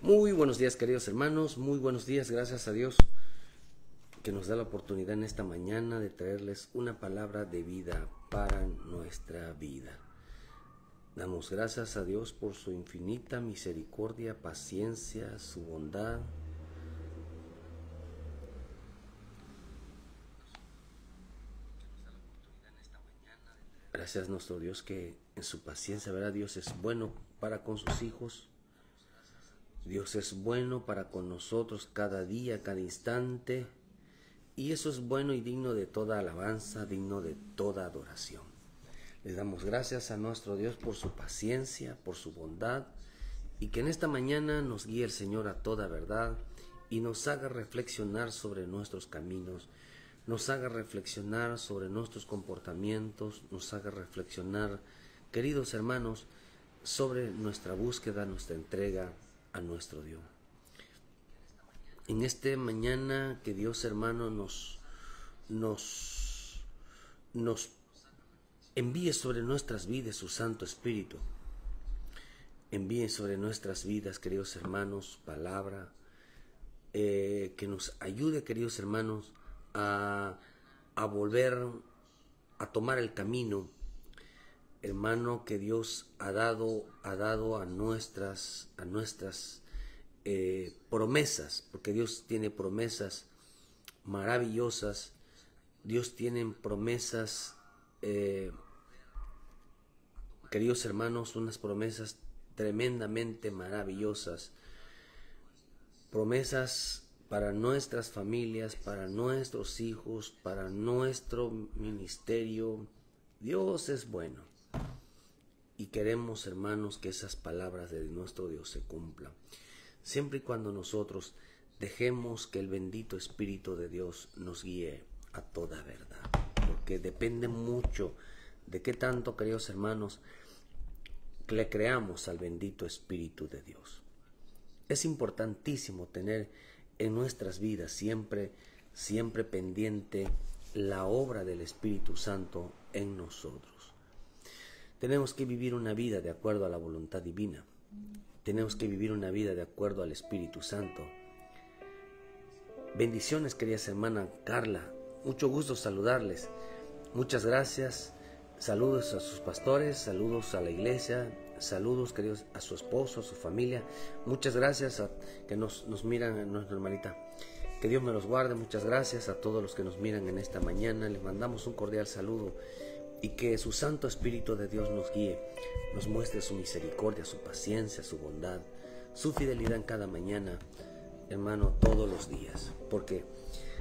Muy buenos días, queridos hermanos, muy buenos días, gracias a Dios que nos da la oportunidad en esta mañana de traerles una palabra de vida para nuestra vida. Damos gracias a Dios por su infinita misericordia, paciencia, su bondad. Gracias a nuestro Dios que en su paciencia, ¿verdad? Dios es bueno para con sus hijos. Dios es bueno para con nosotros cada día, cada instante. Y eso es bueno y digno de toda alabanza, digno de toda adoración. Le damos gracias a nuestro Dios por su paciencia, por su bondad, y que en esta mañana nos guíe el Señor a toda verdad y nos haga reflexionar sobre nuestros caminos, nos haga reflexionar sobre nuestros comportamientos, nos haga reflexionar, queridos hermanos, sobre nuestra búsqueda, nuestra entrega a nuestro Dios. En esta mañana que Dios, hermano, nos envíe sobre nuestras vidas su Santo Espíritu. Envíe sobre nuestras vidas, queridos hermanos, palabra que nos ayude, queridos hermanos, a volver a tomar el camino, hermano, que Dios ha dado a nuestras promesas, porque Dios tiene promesas maravillosas. Dios tiene promesas, queridos hermanos, unas promesas tremendamente maravillosas, promesas para nuestras familias, para nuestros hijos, para nuestro ministerio. Dios es bueno y queremos, hermanos, que esas palabras de nuestro Dios se cumplan, siempre y cuando nosotros dejemos que el bendito Espíritu de Dios nos guíe a toda verdad, porque depende mucho de qué tanto, queridos hermanos, le creamos al bendito Espíritu de Dios. Es importantísimo tener en nuestras vidas siempre pendiente la obra del Espíritu Santo en nosotros. Tenemos que vivir una vida de acuerdo a la voluntad divina. Tenemos que vivir una vida de acuerdo al Espíritu Santo. Bendiciones, queridas hermana Carla. Mucho gusto saludarles. Muchas gracias. Saludos a sus pastores, saludos a la iglesia, saludos, queridos, a su esposo, a su familia. Muchas gracias a que nos miran, a nuestra hermanita. Que Dios me los guarde. Muchas gracias a todos los que nos miran en esta mañana. Les mandamos un cordial saludo y que su Santo Espíritu de Dios nos guíe, nos muestre su misericordia, su paciencia, su bondad, su fidelidad en cada mañana, hermano, todos los días. Porque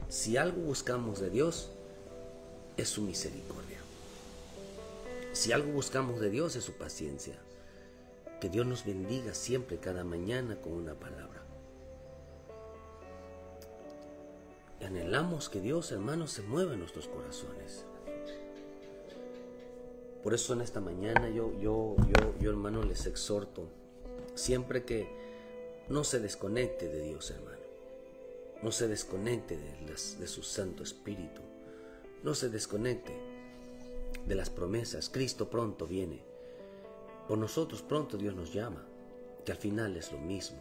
si algo buscamos de Dios, es su misericordia. Si algo buscamos de Dios, es su paciencia. Que Dios nos bendiga siempre, cada mañana, con una palabra. Y anhelamos que Dios, hermanos, se mueva en nuestros corazones. Por eso en esta mañana yo hermano, les exhorto siempre que no se desconecte de Dios, hermano. No se desconecte de su Santo Espíritu. No se desconecte de las promesas. Cristo pronto viene. Por nosotros pronto Dios nos llama, que al final es lo mismo.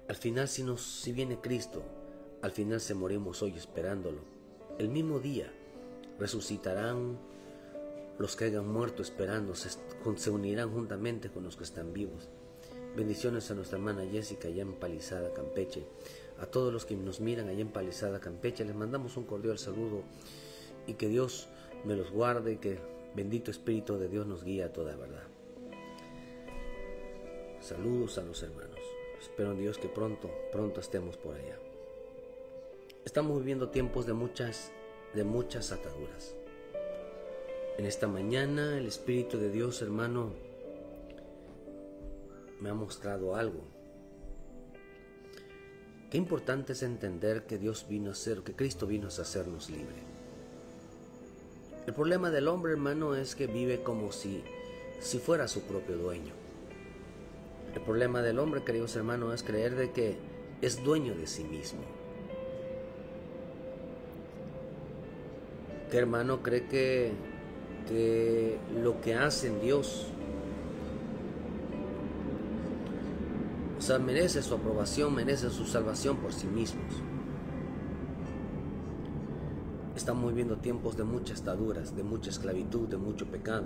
Al final, si viene Cristo, al final se morimos hoy esperándolo. El mismo día resucitarán los que hayan muerto esperando, se unirán juntamente con los que están vivos. Bendiciones a nuestra hermana Jessica allá en Palizada, Campeche. A todos los que nos miran allá en Palizada, Campeche, les mandamos un cordial saludo y que Dios me los guarde y que el bendito Espíritu de Dios nos guíe a toda verdad. Saludos a los hermanos. Espero en Dios que pronto estemos por allá. Estamos viviendo tiempos de muchas ataduras. En esta mañana el Espíritu de Dios, hermano, me ha mostrado algo. Qué importante es entender que Cristo vino a hacernos libre. El problema del hombre, hermano, es que vive como si fuera su propio dueño. El problema del hombre, queridos hermanos, es creer de que es dueño de sí mismo. Que hermano cree que lo que hace en Dios O sea, merece su aprobación, merece su salvación por sí mismos. Estamos viviendo tiempos de muchas ataduras, de mucha esclavitud, de mucho pecado.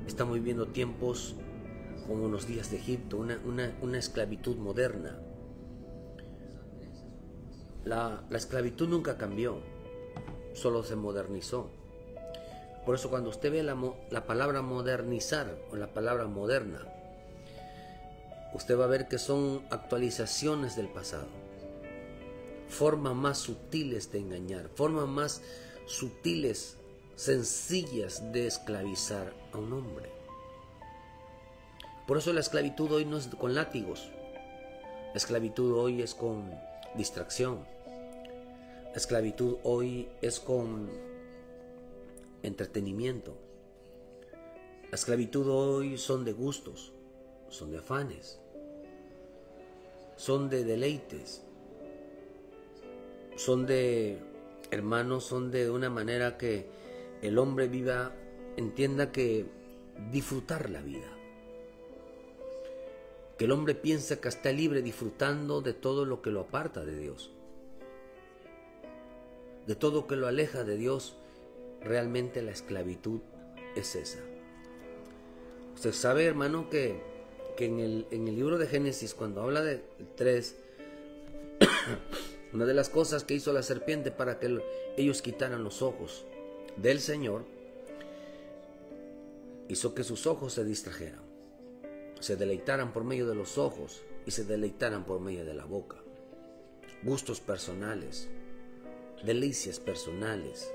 Estamos viviendo tiempos como en los días de Egipto, una esclavitud moderna. La esclavitud nunca cambió, solo se modernizó. Por eso cuando usted ve la palabra modernizar o la palabra moderna, usted va a ver que son actualizaciones del pasado, formas más sutiles de engañar, formas más sutiles, sencillas de esclavizar a un hombre. Por eso la esclavitud hoy no es con látigos, la esclavitud hoy es con distracción, la esclavitud hoy es con entretenimiento, la esclavitud hoy son de gustos, son de afanes, son de deleites, son de, hermanos, son de una manera que el hombre viva, entienda que disfrutar la vida. Que el hombre piensa que está libre disfrutando de todo lo que lo aparta de Dios. De todo lo que lo aleja de Dios. Realmente la esclavitud es esa. Usted sabe, hermano, que en el libro de Génesis, cuando habla de 3, una de las cosas que hizo la serpiente para que ellos quitaran los ojos del Señor, hizo que sus ojos se distrajeran, se deleitaran por medio de los ojos y se deleitaran por medio de la boca. Gustos personales, delicias personales,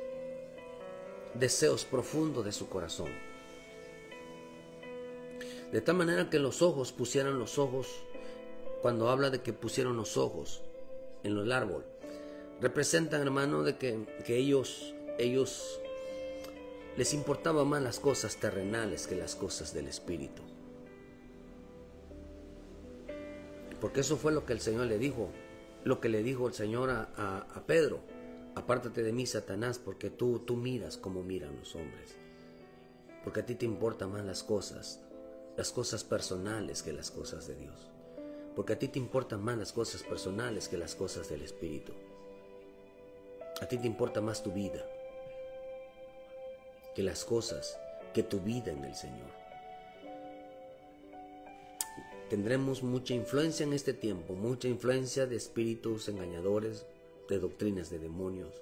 deseos profundos de su corazón. De tal manera que los ojos pusieran los ojos, cuando habla de que pusieron los ojos en el árbol, representan, hermano, de que ellos les importaban más las cosas terrenales que las cosas del Espíritu. Porque eso fue lo que el Señor le dijo, lo que le dijo el Señor a Pedro: apártate de mí, Satanás, porque tú miras como miran los hombres. Porque a ti te importan más las cosas personales que las cosas de Dios. Porque a ti te importan más las cosas personales que las cosas del Espíritu. A ti te importa más tu vida que las cosas, que tu vida en el Señor. Tendremos mucha influencia en este tiempo, mucha influencia de espíritus engañadores, de doctrinas de demonios.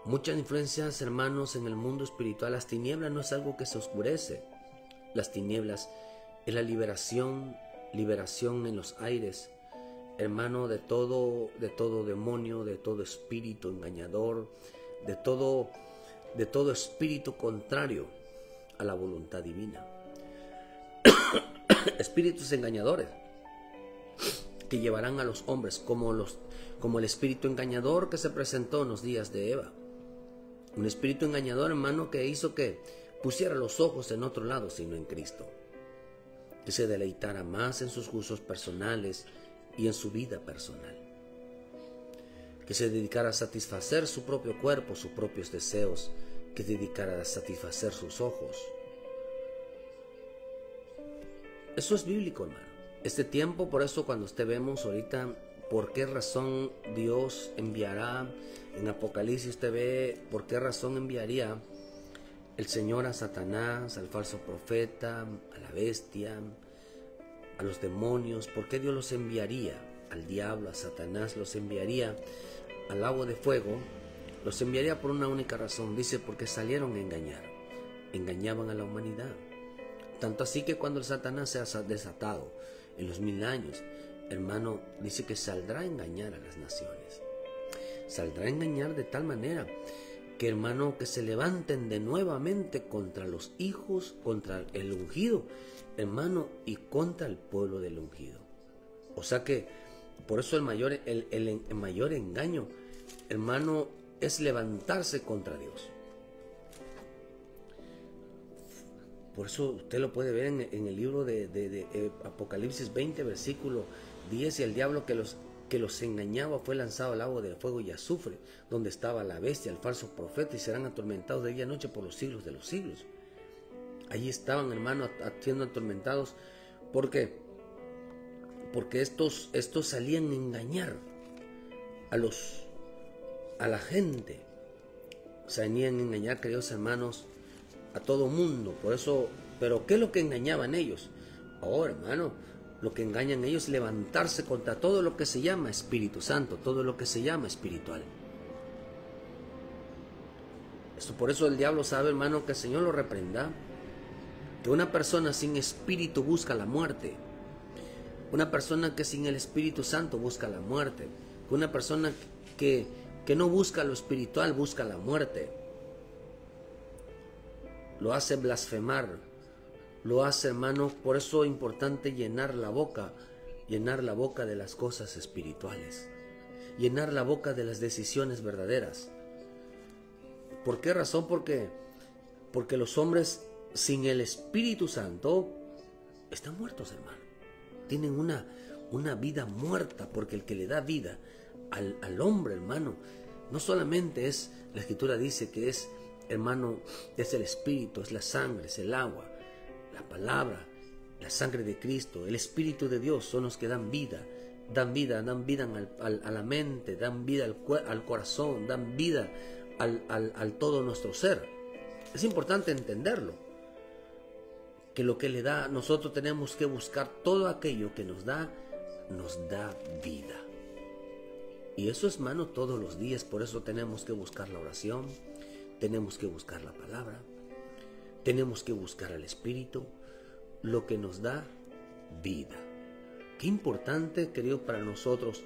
Muchas influencias, hermanos, en el mundo espiritual. Las tinieblas no es algo que se oscurece. Las tinieblas es la liberación en los aires, hermano, de todo demonio, de todo espíritu engañador, de todo espíritu contrario a la voluntad divina. Espíritus engañadores que llevarán a los hombres como el espíritu engañador que se presentó en los días de Eva. Un espíritu engañador, hermano, que hizo que pusiera los ojos en otro lado sino en Cristo, que se deleitara más en sus gustos personales y en su vida personal, que se dedicara a satisfacer su propio cuerpo, sus propios deseos, que se dedicara a satisfacer sus ojos. Eso es bíblico, hermano. Este tiempo, por eso cuando usted vemos ahorita por qué razón Dios enviará, en Apocalipsis usted ve por qué razón enviaría el Señor a Satanás, al falso profeta, a la bestia, a los demonios. ¿Por qué Dios los enviaría? Al diablo, a Satanás, los enviaría al lago de fuego. Los enviaría por una única razón. Dice, porque salieron a engañar. Engañaban a la humanidad. Tanto así que cuando el Satanás sea desatado en los 1000 años, hermano, dice que saldrá a engañar a las naciones. Saldrá a engañar de tal manera que, hermano, que se levanten de nuevamente contra los hijos, contra el ungido, hermano, y contra el pueblo del ungido. O sea que, por eso el mayor engaño, hermano, es levantarse contra Dios. Por eso usted lo puede ver en el libro de Apocalipsis 20, versículo 10, y el diablo que los engañaba fue lanzado al lago de fuego y azufre, donde estaba la bestia, el falso profeta, y serán atormentados de día y noche por los siglos de los siglos. Allí estaban, hermanos, siendo atormentados. ¿Por qué? porque estos salían a engañar a la gente. Salían a engañar, queridos hermanos, a todo mundo. Por eso, pero ¿qué es lo que engañaban ellos? Oh, hermano, lo que engañan ellos es levantarse contra todo lo que se llama Espíritu Santo, todo lo que se llama espiritual. Por eso el diablo sabe, hermano, que el Señor lo reprenda, que una persona sin espíritu busca la muerte. Una persona que sin el Espíritu Santo busca la muerte. Una persona que no busca lo espiritual busca la muerte. Lo hace blasfemar. Lo hace, hermano, por eso es importante llenar la boca de las cosas espirituales. Llenar la boca de las decisiones verdaderas. ¿Por qué razón? Porque los hombres sin el Espíritu Santo están muertos, hermano. Tienen una vida muerta, porque el que le da vida al hombre, hermano, no solamente es, la Escritura dice que es, hermano, es el Espíritu, es la sangre, es el agua, la palabra, la sangre de Cristo, el Espíritu de Dios son los que dan vida a la mente, dan vida al corazón, dan vida al todo nuestro ser. Es importante entenderlo, que lo que le da, nosotros tenemos que buscar todo aquello que nos da vida. Y eso es, hermano, todos los días. Por eso tenemos que buscar la oración, tenemos que buscar la palabra, tenemos que buscar al Espíritu, lo que nos da vida. Qué importante, querido, para nosotros,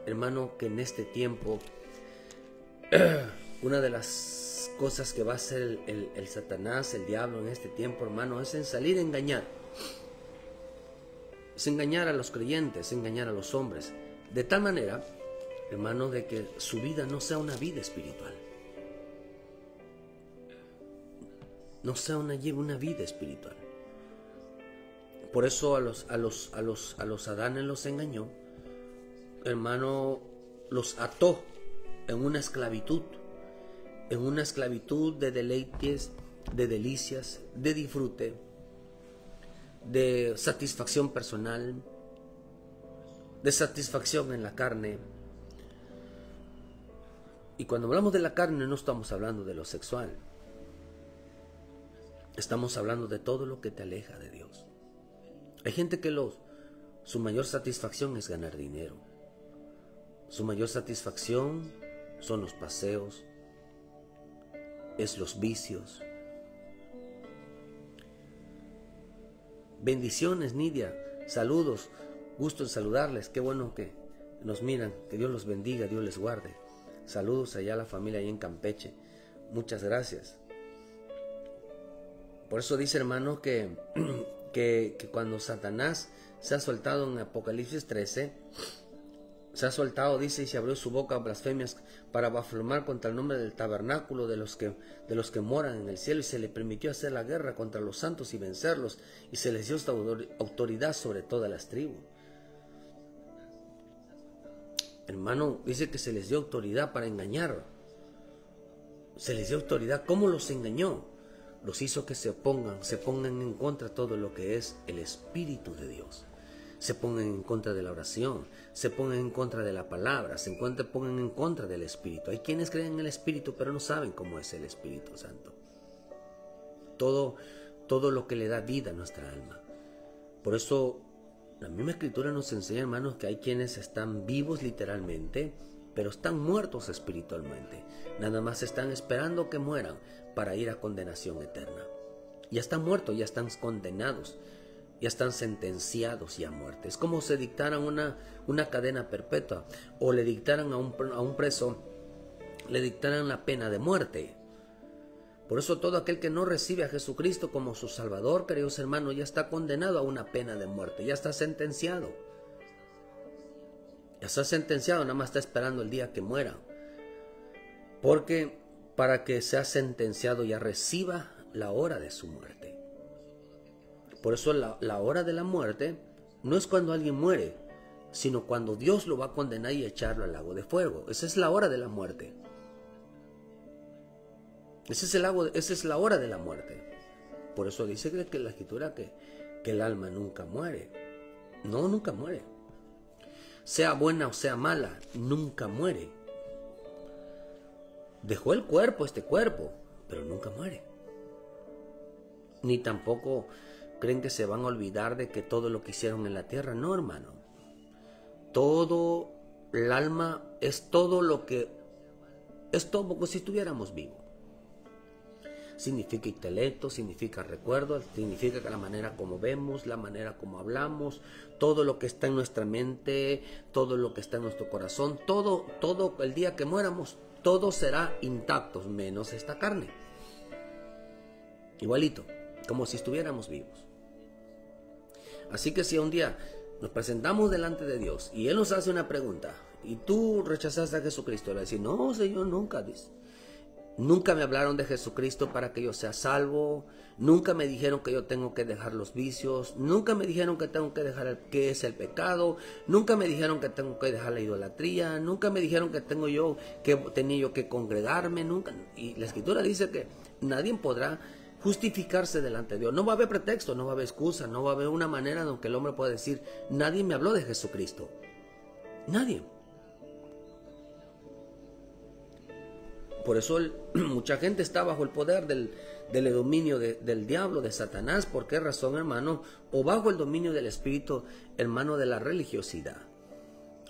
hermano, que en este tiempo una de las cosas que va a hacer el Satanás, el diablo en este tiempo, hermano, es en salir a engañar. Es engañar a los creyentes, engañar a los hombres, de tal manera, hermano, de que su vida no sea una vida espiritual. No sea una vida espiritual. Por eso a los Adanes los engañó, hermano, los ató en una esclavitud de deleites, de delicias, de disfrute, de satisfacción personal, de satisfacción en la carne. Y cuando hablamos de la carne no estamos hablando de lo sexual. Estamos hablando de todo lo que te aleja de Dios. Hay gente que su mayor satisfacción es ganar dinero. Su mayor satisfacción son los paseos, es los vicios. Bendiciones, Nidia. Saludos. Gusto en saludarles. Qué bueno que nos miran. Que Dios los bendiga, Dios les guarde. Saludos allá a la familia ahí en Campeche. Muchas gracias. Por eso dice, hermano, que cuando Satanás se ha soltado en Apocalipsis 13, se ha soltado, dice, y se abrió su boca a blasfemias para blasfemar contra el nombre del tabernáculo de los que moran en el cielo, y se le permitió hacer la guerra contra los santos y vencerlos, y se les dio esta autoridad sobre todas las tribus. Hermano, dice que se les dio autoridad para engañar. Se les dio autoridad. ¿Cómo los engañó? Los hizo que se pongan en contra de todo lo que es el Espíritu de Dios. Se pongan en contra de la oración, se pongan en contra de la palabra, pongan en contra del Espíritu. Hay quienes creen en el Espíritu, pero no saben cómo es el Espíritu Santo. Todo lo que le da vida a nuestra alma. Por eso, la misma Escritura nos enseña, hermanos, que hay quienes están vivos literalmente, pero están muertos espiritualmente. Nada más están esperando que mueran para ir a condenación eterna. Ya están muertos, ya están condenados, ya están sentenciados ya a muerte. Es como si dictaran una cadena perpetua, o le dictaran a un preso, le dictaran la pena de muerte. Por eso todo aquel que no recibe a Jesucristo como su Salvador, queridos hermanos, ya está condenado a una pena de muerte, ya está sentenciado. Ya está sentenciado, nada más está esperando el día que muera. Porque para que sea sentenciado ya reciba la hora de su muerte. Por eso la hora de la muerte no es cuando alguien muere, sino cuando Dios lo va a condenar y echarlo al lago de fuego. Esa es la hora de la muerte. Esa es la hora de la muerte. Por eso dice que la Escritura que el alma nunca muere. No, nunca muere. sea buena o sea mala, nunca muere. Dejó el cuerpo, este cuerpo, pero nunca muere. Ni tampoco creen que se van a olvidar de que todo lo que hicieron en la tierra. No, hermano. Todo el alma es todo lo que es todo como si estuviéramos vivos. Significa intelecto, significa recuerdo, significa que la manera como vemos, la manera como hablamos, todo lo que está en nuestra mente, todo lo que está en nuestro corazón, todo el día que muéramos, todo será intacto, menos esta carne. Igualito, como si estuviéramos vivos. Así que si un día nos presentamos delante de Dios y Él nos hace una pregunta y tú rechazaste a Jesucristo, le vas a decir, no, Señor, nunca, dice. Nunca me hablaron de Jesucristo para que yo sea salvo. Nunca me dijeron que yo tengo que dejar los vicios. Nunca me dijeron que tengo que dejar qué es el pecado. Nunca me dijeron que tengo que dejar la idolatría. Nunca me dijeron que tenía yo que congregarme. Nunca. Y la Escritura dice que nadie podrá justificarse delante de Dios. No va a haber pretexto, no va a haber excusa, no va a haber una manera en que el hombre pueda decir, nadie me habló de Jesucristo. Nadie. Por eso mucha gente está bajo el poder del dominio del diablo, de Satanás. ¿Por qué razón, hermano? O bajo el dominio del espíritu, hermano, de la religiosidad.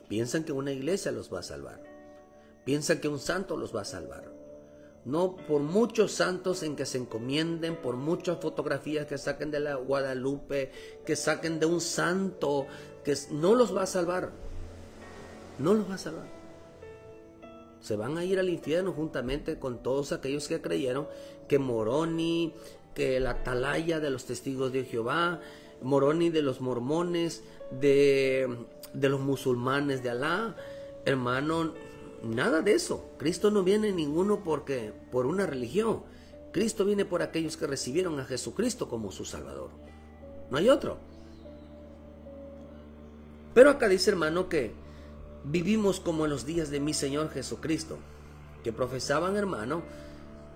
Piensan que una iglesia los va a salvar. Piensan que un santo los va a salvar. No por muchos santos en que se encomienden, por muchas fotografías que saquen de la Guadalupe, que saquen de un santo, que no los va a salvar. No los va a salvar. Se van a ir al infierno juntamente con todos aquellos que creyeron que Moroni, que la atalaya de los testigos de Jehová, Moroni de los mormones, de los musulmanes de Alá. Hermano, nada de eso. Cristo no viene ninguno por una religión. Cristo viene por aquellos que recibieron a Jesucristo como su Salvador. No hay otro. Pero acá dice, hermano, que vivimos como en los días de mi Señor Jesucristo, que profesaban, hermano,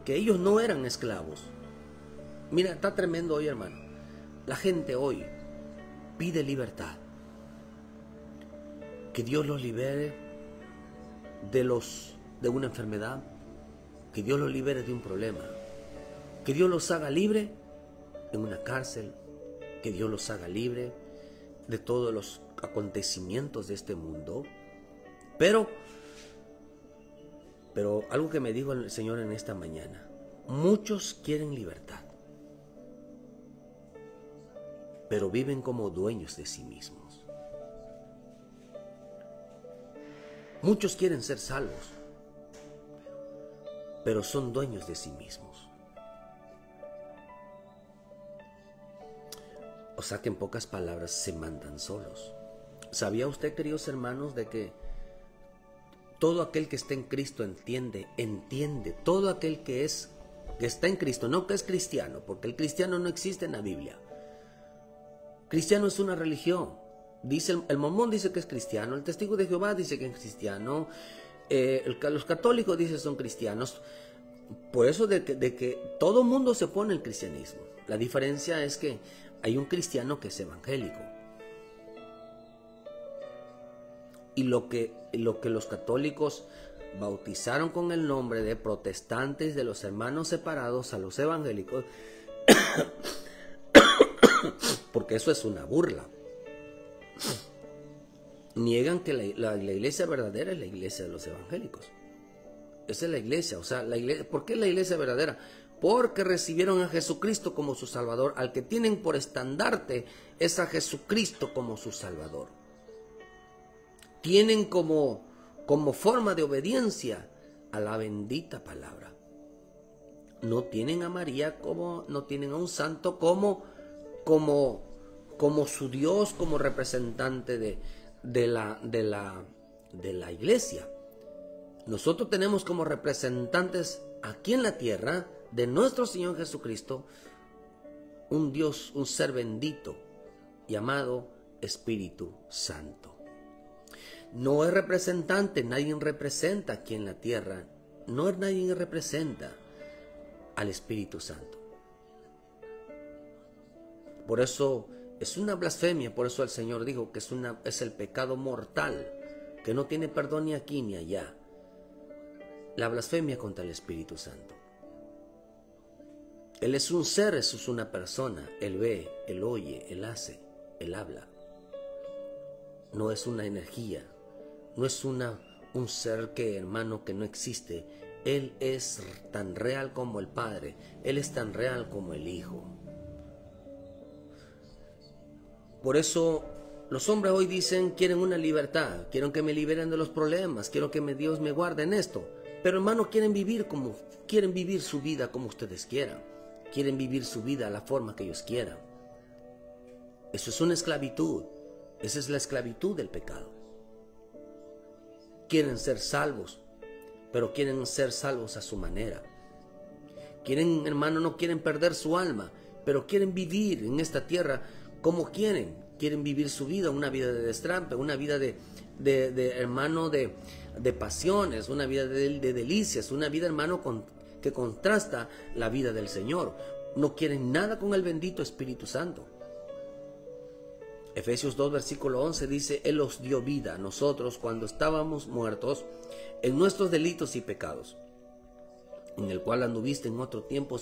que ellos no eran esclavos. Mira, está tremendo hoy, hermano. La gente hoy pide libertad. Que Dios los libere de una enfermedad. Que Dios los libere de un problema. Que Dios los haga libre en una cárcel. Que Dios los haga libre de todos los acontecimientos de este mundo. Pero algo que me dijo el Señor en esta mañana, muchos quieren libertad, pero viven como dueños de sí mismos. Muchos quieren ser salvos, pero son dueños de sí mismos. O sea que en pocas palabras se mandan solos. ¿Sabía usted, queridos hermanos, de que todo aquel que está en Cristo entiende, todo aquel que está en Cristo, no que es cristiano, porque el cristiano no existe en la Biblia. Cristiano es una religión. Dice el mormón dice que es cristiano, el testigo de Jehová dice que es cristiano, los católicos dicen que son cristianos. Por eso de que todo mundo se pone el cristianismo. La diferencia es que hay un cristiano que es evangélico. Y lo que los católicos bautizaron con el nombre de protestantes, de los hermanos separados a los evangélicos, porque eso es una burla. Niegan que la iglesia verdadera es la iglesia de los evangélicos. Esa es la iglesia, o sea, ¿por qué la iglesia verdadera? Porque recibieron a Jesucristo como su Salvador. Al que tienen por estandarte es a Jesucristo como su Salvador. Tienen como forma de obediencia a la bendita palabra. No tienen a María no tienen a un santo como su Dios, como representante de la iglesia. Nosotros tenemos como representantes aquí en la tierra de nuestro Señor Jesucristo un Dios, un ser bendito llamado Espíritu Santo. No es representante, nadie representa aquí en la tierra, nadie representa al Espíritu Santo. Por eso Es una blasfemia, por eso el Señor dijo que es el pecado mortal, que no tiene perdón ni aquí ni allá. La blasfemia contra el Espíritu Santo. Él es un ser, eso es una persona. Él ve, Él oye, Él hace, Él habla. No es una energía, no es un ser que, hermano, que no existe. Él es tan real como el Padre, Él es tan real como el Hijo. Por eso los hombres hoy dicen, quieren una libertad, quieren que me liberen de los problemas, quiero que Dios me guarde en esto. Pero hermano, quieren vivir su vida como ustedes quieran. Quieren vivir su vida a la forma que ellos quieran. Eso es una esclavitud. Esa es la esclavitud del pecado. Quieren ser salvos, pero quieren ser salvos a su manera. Quieren, hermano, no quieren perder su alma, pero quieren vivir en esta tierra como quieren. Quieren vivir su vida, una vida de destrampe, una vida de pasiones, una vida de delicias, una vida, hermano, que contrasta la vida del Señor. No quieren nada con el bendito Espíritu Santo. Efesios 2, versículo 11 dice, Él os dio vida a nosotros cuando estábamos muertos en nuestros delitos y pecados, en el cual anduviste en otro tiempo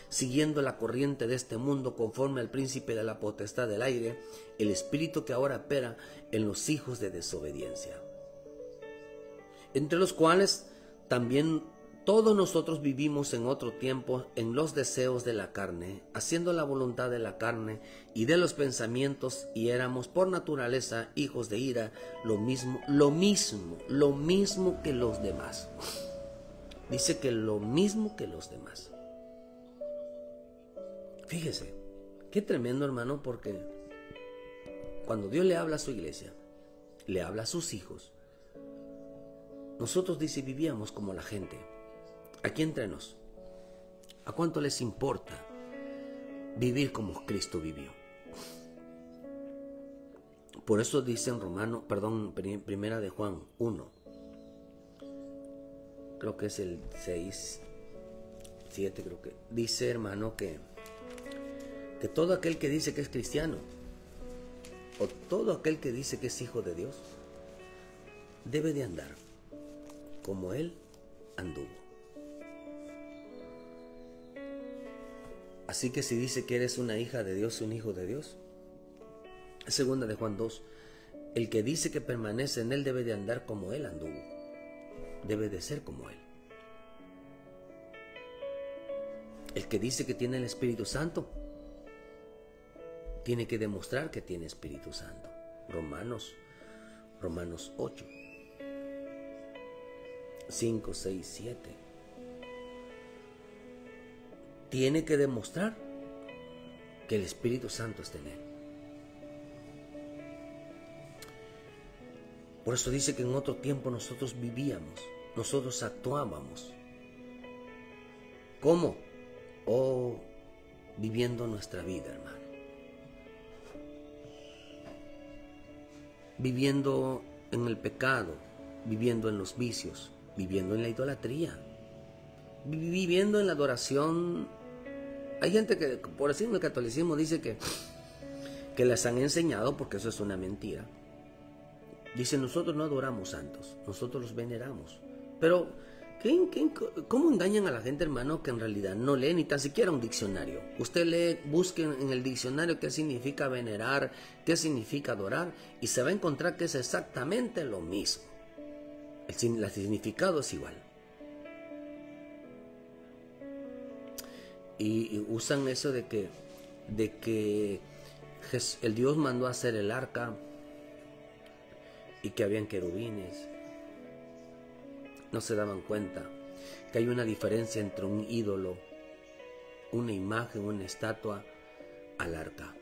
siguiendo la corriente de este mundo conforme al príncipe de la potestad del aire, el espíritu que ahora opera en los hijos de desobediencia, entre los cuales también todos nosotros vivimos en otro tiempo en los deseos de la carne, haciendo la voluntad de la carne y de los pensamientos, y éramos por naturaleza hijos de ira, lo mismo que los demás. Dice que lo mismo que los demás. Fíjese, qué tremendo, hermano, porque cuando Dios le habla a su iglesia, le habla a sus hijos, nosotros, dice, vivíamos como la gente. Aquí entre nos, ¿a cuánto les importa vivir como Cristo vivió? Por eso dice en primera de Juan 1, creo que es el 6, 7, creo que dice, hermano, que todo aquel que dice que es cristiano o todo aquel que dice que es hijo de Dios debe de andar como Él anduvo. Así que si dice que eres una hija de Dios, un hijo de Dios, segunda de Juan 2, el que dice que permanece en Él debe de andar como Él anduvo, debe de ser como Él. El que dice que tiene el Espíritu Santo, tiene que demostrar que tiene Espíritu Santo. Romanos 8, 5, 6, 7. Tiene que demostrar que el Espíritu Santo está en él. Por eso dice que en otro tiempo nosotros vivíamos, nosotros actuábamos. ¿Cómo? Viviendo nuestra vida, hermano. Viviendo en el pecado, viviendo en los vicios, viviendo en la idolatría, viviendo en la adoración. Hay gente que, por decir en el catolicismo, dice que les han enseñado, porque eso es una mentira. Dice, nosotros no adoramos santos, nosotros los veneramos. Pero, ¿cómo engañan a la gente, hermano, que en realidad no lee ni tan siquiera un diccionario? Usted lee, busque en el diccionario qué significa venerar, qué significa adorar, y se va a encontrar que es exactamente lo mismo. El significado es igual. Y usan eso de que el Dios mandó a hacer el arca y que habían querubines. No se daban cuenta que hay una diferencia entre un ídolo, una imagen, una estatua, al arca.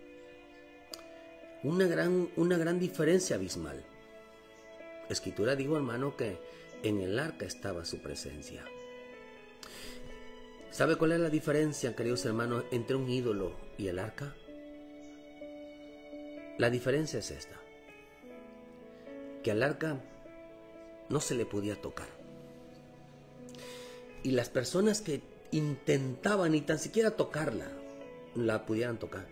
Una gran diferencia abismal. La Escritura dijo, hermano, que en el arca estaba su presencia. ¿Sabe cuál es la diferencia, queridos hermanos, entre un ídolo y el arca? La diferencia es esta: que al arca no se le podía tocar. Y las personas que intentaban ni tan siquiera tocarla, la pudieran tocar,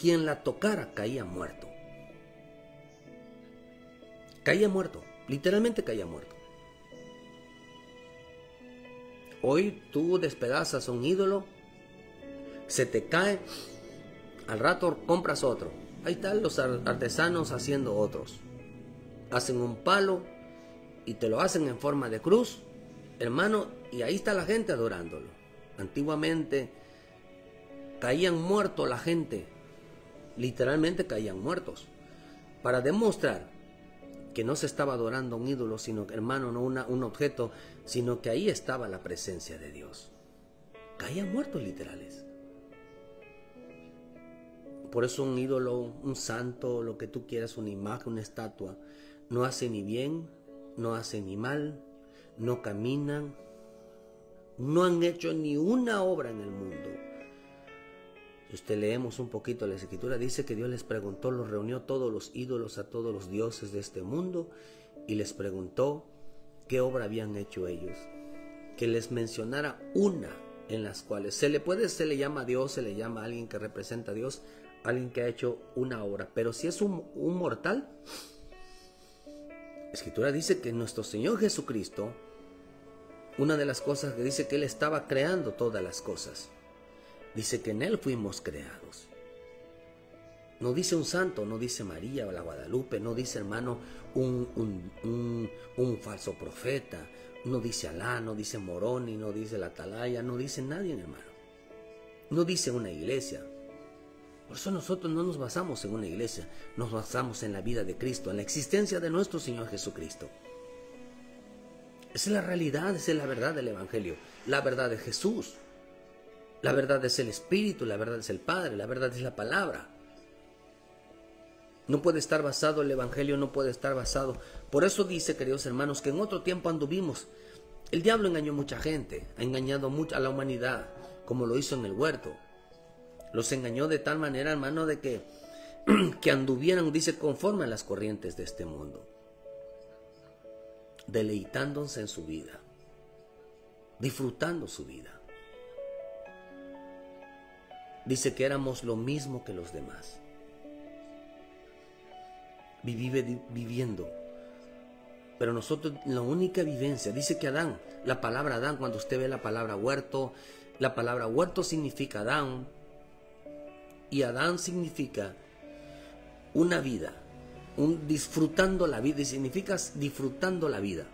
quien la tocara caía muerto. Caía muerto, literalmente caía muerto. Hoy tú despedazas a un ídolo, se te cae, al rato compras otro. Ahí están los artesanos haciendo otros. Hacen un palo y te lo hacen en forma de cruz, hermano, y ahí está la gente adorándolo. Antiguamente caían muertos la gente, literalmente caían muertos, para demostrar que no se estaba adorando a un ídolo, sino, hermano, no un objeto, sino que ahí estaba la presencia de Dios. Caían muertos literales. Por eso un ídolo, un santo, lo que tú quieras, una imagen, una estatua, no hace ni bien, no hace ni mal, no caminan, no han hecho ni una obra en el mundo. Si usted leemos un poquito la Escritura, dice que Dios les preguntó, los reunió todos los ídolos, a todos los dioses de este mundo, y les preguntó qué obra habían hecho ellos. Que les mencionara una en las cuales se le llama a Dios, se le llama a alguien que representa a Dios, alguien que ha hecho una obra. Pero si es un mortal, la Escritura dice que nuestro Señor Jesucristo, una de las cosas que dice que Él estaba creando todas las cosas. Dice que en Él fuimos creados. No dice un santo, no dice María o la Guadalupe, no dice, hermano, un falso profeta, no dice Alá, no dice Moroni, no dice la Atalaya, no dice nadie, hermano. No dice una iglesia. Por eso nosotros no nos basamos en una iglesia, nos basamos en la vida de Cristo, en la existencia de nuestro Señor Jesucristo. Esa es la realidad, esa es la verdad del Evangelio, la verdad de Jesús. La verdad es el Espíritu, la verdad es el Padre, la verdad es la palabra. No puede estar basado el Evangelio, no puede estar basado. Por eso dice, queridos hermanos, que en otro tiempo anduvimos. El diablo engañó a mucha gente, ha engañado a la humanidad, como lo hizo en el huerto. Los engañó de tal manera, hermano, de que anduvieran, dice, conforme a las corrientes de este mundo, deleitándose en su vida, disfrutando su vida. Dice que éramos lo mismo que los demás. Viviendo. Pero nosotros, la única vivencia, dice que Adán, la palabra Adán, cuando usted ve la palabra huerto significa Adán. Y Adán significa una vida, disfrutando la vida, y significa disfrutando la vida.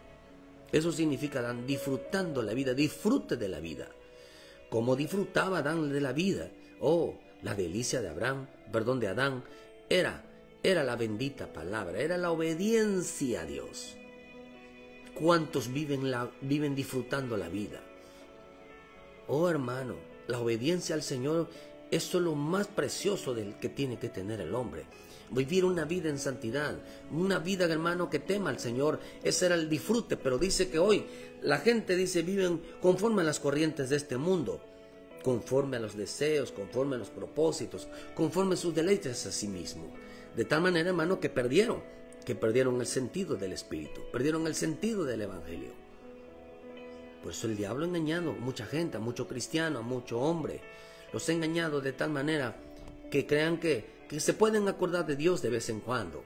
Eso significa Adán, disfrutando la vida, disfrute de la vida. ¿Cómo disfrutaba Adán de la vida? Oh, la delicia de Adán era la bendita palabra, era la obediencia a Dios. ¿Cuántos viven disfrutando la vida? Oh, hermano, la obediencia al Señor, eso es lo más precioso del que tiene que tener el hombre. Vivir una vida en santidad, una vida, hermano, que tema al Señor. Ese era el disfrute, pero dice que hoy la gente dice viven conforme a las corrientes de este mundo, conforme a los deseos, conforme a los propósitos, conforme a sus deleites a sí mismo. De tal manera, hermano, que perdieron el sentido del Espíritu, perdieron el sentido del Evangelio. Por eso el diablo ha engañado a mucha gente, a mucho cristiano, a mucho hombre. Los ha engañado de tal manera que crean que se pueden acordar de Dios de vez en cuando.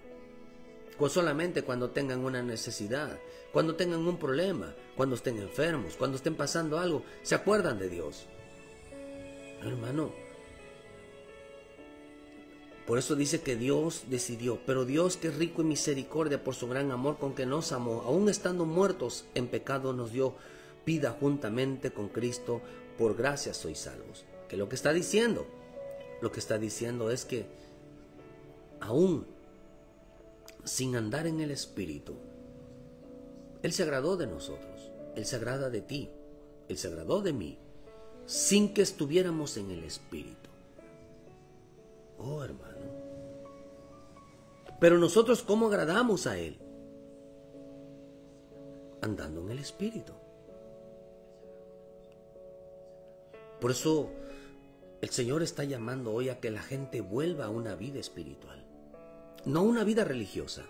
Pues solamente cuando tengan una necesidad, cuando tengan un problema, cuando estén enfermos, cuando estén pasando algo, se acuerdan de Dios. Hermano, por eso dice que Dios decidió, pero Dios, que es rico en misericordia por su gran amor con que nos amó, aun estando muertos en pecado, nos dio vida juntamente con Cristo, por gracia sois salvos. Que lo que está diciendo es que aún sin andar en el Espíritu, Él se agradó de nosotros, Él se agrada de ti, Él se agradó de mí, sin que estuviéramos en el Espíritu. Oh, hermano. Pero nosotros, ¿cómo agradamos a Él? Andando en el Espíritu. Por eso el Señor está llamando hoy a que la gente vuelva a una vida espiritual, no una vida religiosa.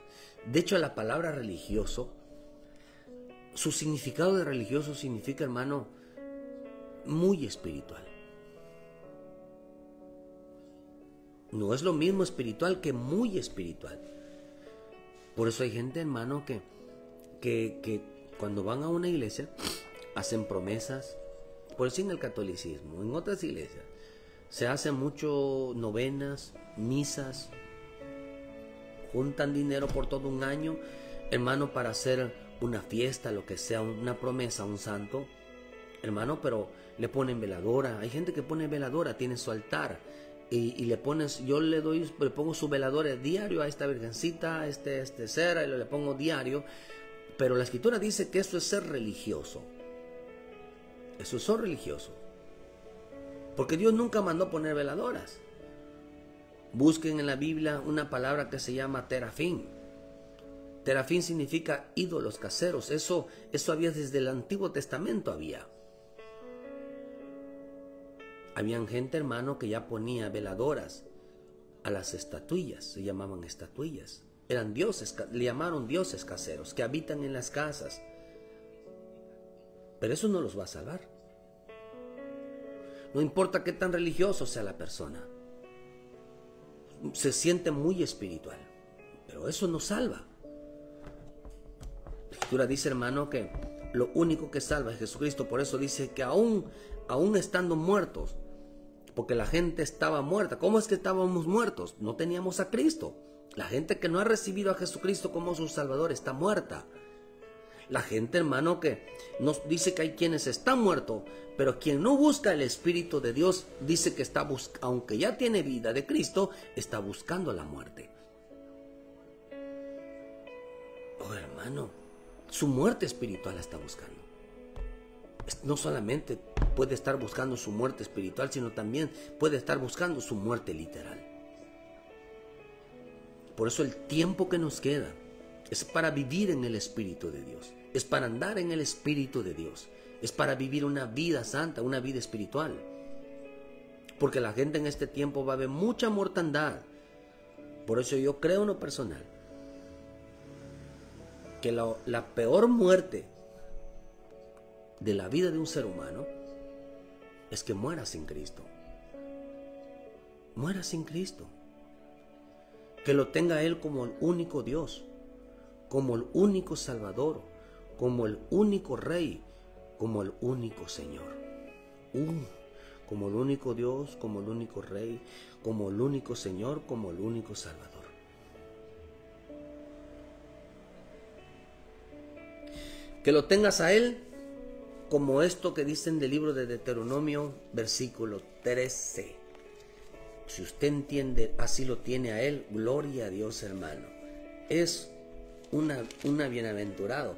De hecho, la palabra religioso, su significado de religioso significa, hermano, muy espiritual. No es lo mismo espiritual que muy espiritual. Por eso hay gente, hermano, que cuando van a una iglesia hacen promesas. Por eso en el catolicismo, en otras iglesias, se hacen mucho novenas, misas, juntan dinero por todo un año, hermano, para hacer una fiesta, lo que sea, una promesa a un santo, hermano, pero le ponen veladora. Hay gente que pone veladora, tiene su altar, y le pones, yo le pongo su veladora diario a esta virgencita, a este ser, y le pongo diario, pero la escritura dice que eso es ser religioso. Eso es ser religioso. Porque Dios nunca mandó poner veladoras. Busquen en la Biblia una palabra que se llama terafín. Terafín significa ídolos caseros. Eso había desde el Antiguo Testamento había. Habían gente, hermano, que ya ponía veladoras a las estatuillas. Se llamaban estatuillas. Eran dioses, le llamaron dioses caseros, que habitan en las casas. Pero eso no los va a salvar. No importa qué tan religioso sea la persona. Se siente muy espiritual, pero eso no salva. La Escritura dice, hermano, que lo único que salva es Jesucristo. Por eso dice que aún estando muertos, porque la gente estaba muerta. ¿Cómo es que estábamos muertos? No teníamos a Cristo. La gente que no ha recibido a Jesucristo como su Salvador está muerta. La gente, hermano, que nos dice que hay quienes están muertos, pero quien no busca el Espíritu de Dios dice que aunque ya tiene vida de Cristo, está buscando la muerte. Oh, hermano, su muerte espiritual la está buscando. No solamente puede estar buscando su muerte espiritual, sino también puede estar buscando su muerte literal. Por eso el tiempo que nos queda es para vivir en el Espíritu de Dios. Es para andar en el Espíritu de Dios. Es para vivir una vida santa, una vida espiritual. Porque la gente en este tiempo va a ver mucha mortandad. Por eso yo creo en lo personal que la peor muerte de la vida de un ser humano es que muera sin Cristo. Muera sin Cristo. Que lo tenga Él como el único Dios, como el único Salvador, como el único Rey, como el único Señor. Como el único Dios, como el único Rey, como el único Señor, como el único Salvador. Que lo tengas a Él como esto que dicen del libro de Deuteronomio, versículo 13. Si usted entiende, así lo tiene a Él, gloria a Dios, hermano. Es una bienaventurado.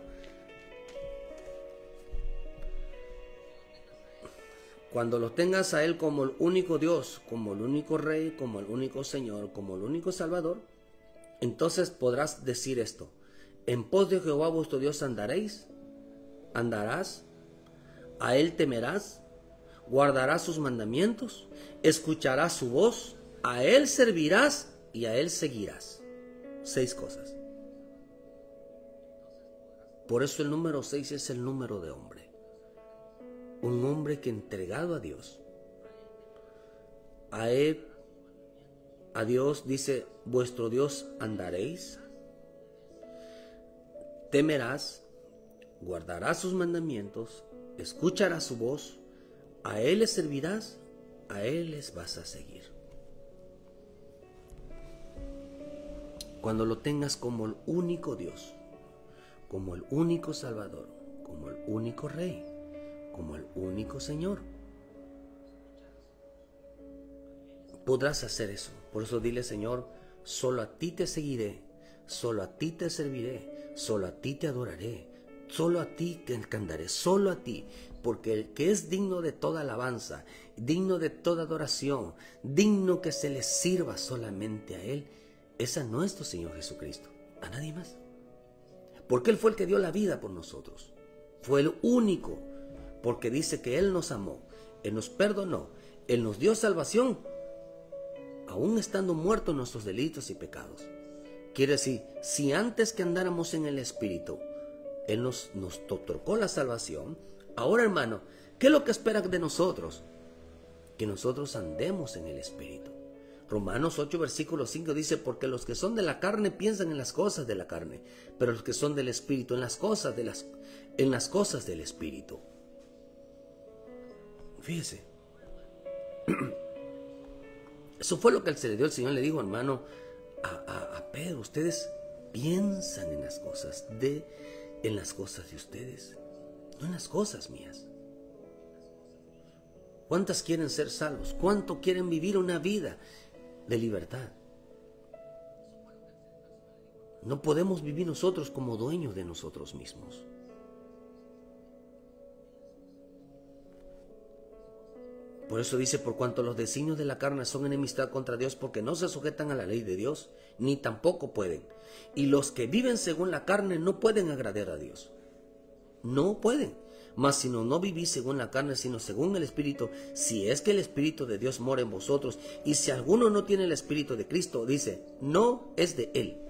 Cuando lo tengas a Él como el único Dios, como el único Rey, como el único Señor, como el único Salvador, entonces podrás decir esto: en pos de Jehová vuestro Dios andarás, a Él temerás, guardarás sus mandamientos, escucharás su voz, a Él servirás y a Él seguirás. 6 cosas. Por eso el número 6 es el número de hombre. Un hombre que entregado a Dios, a Él, a Dios, dice, vuestro Dios andaréis, temerás, guardarás sus mandamientos, escucharás su voz, a Él les servirás, a Él les vas a seguir. Cuando lo tengas como el único Dios, como el único Salvador, como el único Rey, como el único Señor, podrás hacer eso. Por eso dile: Señor, solo a ti te seguiré, solo a ti te serviré, solo a ti te adoraré, solo a ti te cantaré, solo a ti, porque el que es digno de toda alabanza, digno de toda adoración, digno que se le sirva solamente a Él, es a nuestro Señor Jesucristo, a nadie más. Porque Él fue el que dio la vida por nosotros, fue el único, porque dice que Él nos amó, Él nos perdonó, Él nos dio salvación, aún estando muertos en nuestros delitos y pecados. Quiere decir, si antes que andáramos en el Espíritu, Él nos otorgó la salvación, ahora, hermano, ¿qué es lo que espera de nosotros? Que nosotros andemos en el Espíritu. Romanos 8, versículo 5 dice, porque los que son de la carne piensan en las cosas de la carne, pero los que son del Espíritu en las cosas del Espíritu. Fíjese. Eso fue lo que se le dio el Señor, le dijo, hermano, a Pedro, ustedes piensan en las cosas de ustedes, no en las cosas mías. ¿Cuántas quieren ser salvos? ¿Cuánto quieren vivir una vida de libertad? No podemos vivir nosotros como dueños de nosotros mismos. Por eso dice, por cuanto los designios de la carne son enemistad contra Dios, porque no se sujetan a la ley de Dios, ni tampoco pueden. Y los que viven según la carne no pueden agradar a Dios. No pueden. Mas si no vivís según la carne, sino según el Espíritu, si es que el Espíritu de Dios mora en vosotros, y si alguno no tiene el Espíritu de Cristo, dice, no es de él.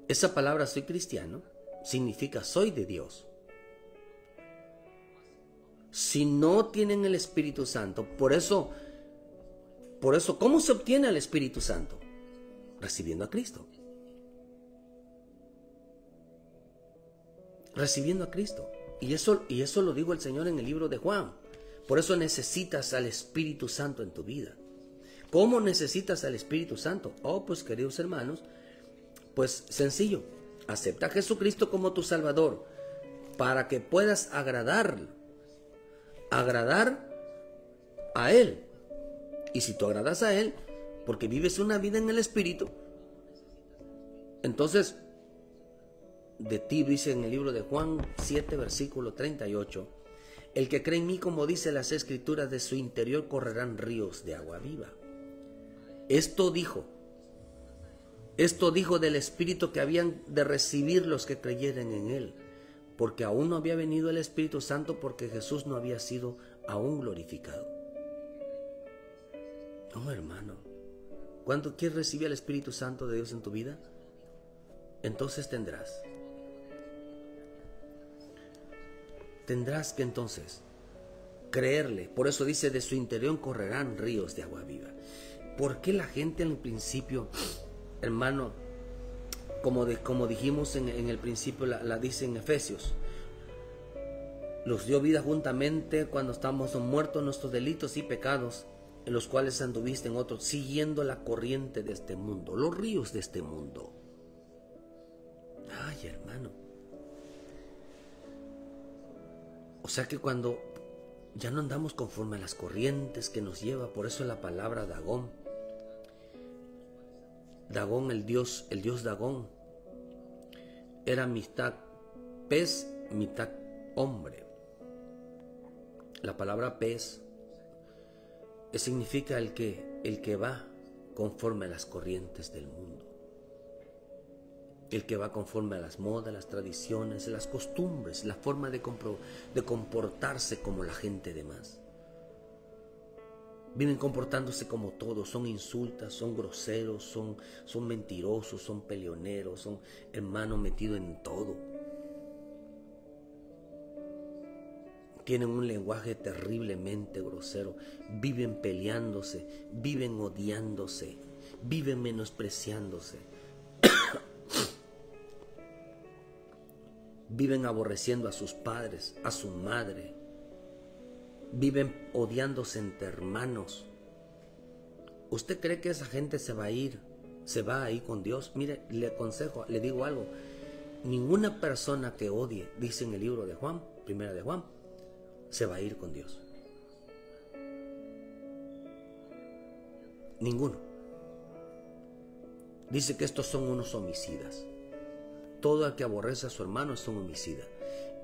Esa palabra soy cristiano significa soy de Dios. Si no tienen el Espíritu Santo, por eso, ¿cómo se obtiene el Espíritu Santo? Recibiendo a Cristo. Recibiendo a Cristo. Y eso lo dijo el Señor en el libro de Juan. Por eso necesitas al Espíritu Santo en tu vida. ¿Cómo necesitas al Espíritu Santo? Oh, pues queridos hermanos, pues sencillo. Acepta a Jesucristo como tu Salvador para que puedas agradar a Él. Y si tú agradas a Él, porque vives una vida en el Espíritu, entonces de ti, dice en el libro de Juan 7, versículo 38, el que cree en mí, como dice las Escrituras, de su interior correrán ríos de agua viva. Esto dijo del Espíritu que habían de recibir los que creyeran en Él, porque aún no había venido el Espíritu Santo, porque Jesús no había sido aún glorificado. No, hermano, ¿cuándo quieres recibir el Espíritu Santo de Dios en tu vida? Entonces tendrás que entonces creerle. Por eso dice, de su interior correrán ríos de agua viva. ¿Por qué la gente en el principio, hermano, como dijimos en el principio, la dice en Efesios, los dio vida juntamente cuando estábamos muertos en nuestros delitos y pecados, en los cuales anduviste en otros, siguiendo la corriente de este mundo, los ríos de este mundo? Ay, hermano. O sea que cuando ya no andamos conforme a las corrientes que nos lleva, por eso la palabra Dagón, el dios Dagón, era mitad pez, mitad hombre. La palabra pez significa el que va conforme a las corrientes del mundo, el que va conforme a las modas, las tradiciones, las costumbres, la forma de comportarse como la gente de más. Viven comportándose como todos, son insultas, son groseros, son mentirosos, son peleoneros, son hermanos metidos en todo. Tienen un lenguaje terriblemente grosero, viven peleándose, viven odiándose, viven menospreciándose, viven aborreciendo a sus padres, a su madre, viven odiándose entre hermanos. ¿Usted cree que esa gente se va a ir con Dios? Mire, le aconsejo, le digo algo, ninguna persona que odie, dice en el libro de Juan, primera de Juan, se va a ir con Dios. Ninguno. Dice que estos son unos homicidas. Todo el que aborrece a su hermano es un homicida,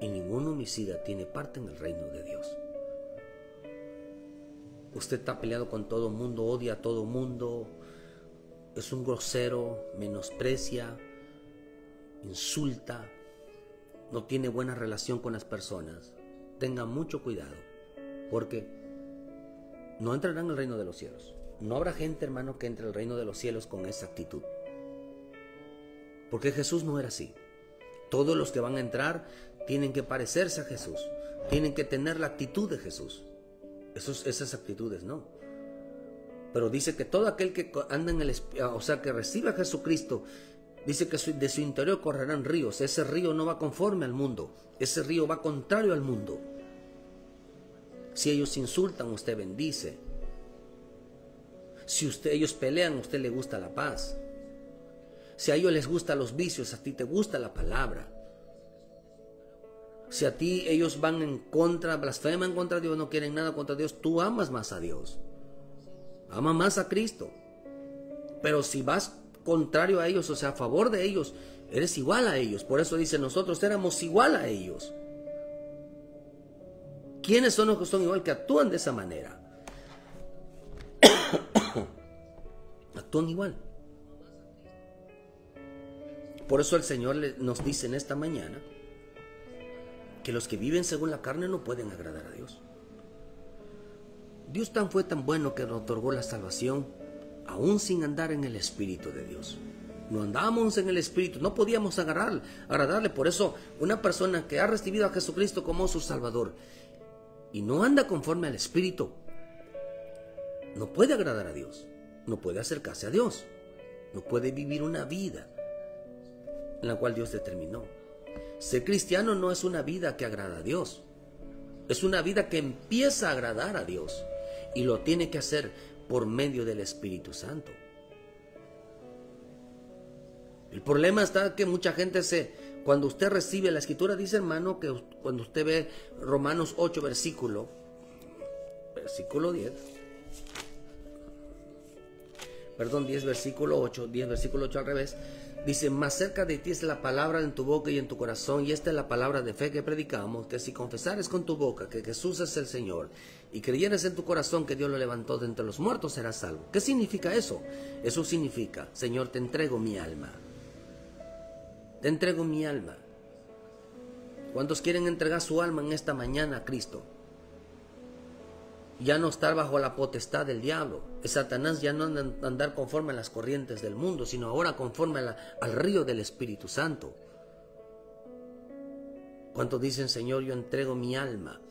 y ningún homicida tiene parte en el reino de Dios. Usted está peleado con todo el mundo, odia a todo el mundo, es un grosero, menosprecia, insulta, no tiene buena relación con las personas. Tenga mucho cuidado, porque no entrarán en el reino de los cielos. No habrá gente, hermano, que entre al reino de los cielos con esa actitud. Porque Jesús no era así. Todos los que van a entrar tienen que parecerse a Jesús. Tienen que tener la actitud de Jesús. Esas actitudes no. Pero dice que todo aquel que anda en el, o sea, que recibe a Jesucristo, dice que de su interior correrán ríos. Ese río no va conforme al mundo. Ese río va contrario al mundo. Si ellos insultan, usted bendice. Si ellos pelean, a usted le gusta la paz. Si a ellos les gustan los vicios, a ti te gusta la palabra. Si a ti ellos van en contra, blasfeman contra Dios, no quieren nada contra Dios, tú amas más a Dios. Ama más a Cristo. Pero si vas contrario a ellos, o sea, a favor de ellos, eres igual a ellos. Por eso dice, nosotros éramos igual a ellos. ¿Quiénes son los que son igual, que actúan de esa manera? Actúan igual. Por eso el Señor nos dice en esta mañana que los que viven según la carne no pueden agradar a Dios. Dios fue tan bueno que nos otorgó la salvación aún sin andar en el Espíritu de Dios. No andábamos en el Espíritu, no podíamos agradarle. Por eso una persona que ha recibido a Jesucristo como su Salvador y no anda conforme al Espíritu, no puede agradar a Dios, no puede acercarse a Dios, no puede vivir una vida en la cual Dios determinó. Ser cristiano no es una vida que agrada a Dios, es una vida que empieza a agradar a Dios y lo tiene que hacer por medio del Espíritu Santo. El problema está que mucha gente cuando usted recibe la Escritura, dice hermano, que cuando usted ve Romanos 8 versículo 10, perdón, 10 versículo 8 al revés, dice, más cerca de ti es la palabra en tu boca y en tu corazón, y esta es la palabra de fe que predicamos, que si confesares con tu boca que Jesús es el Señor, y creyeres en tu corazón que Dios lo levantó de entre los muertos, serás salvo. ¿Qué significa eso? Eso significa, Señor, te entrego mi alma. Te entrego mi alma. ¿Cuántos quieren entregar su alma en esta mañana a Cristo? Ya no estar bajo la potestad del diablo. Satanás ya no andar conforme a las corrientes del mundo, sino ahora conforme al río del Espíritu Santo. ¿Cuántos dicen, Señor, yo entrego mi alma?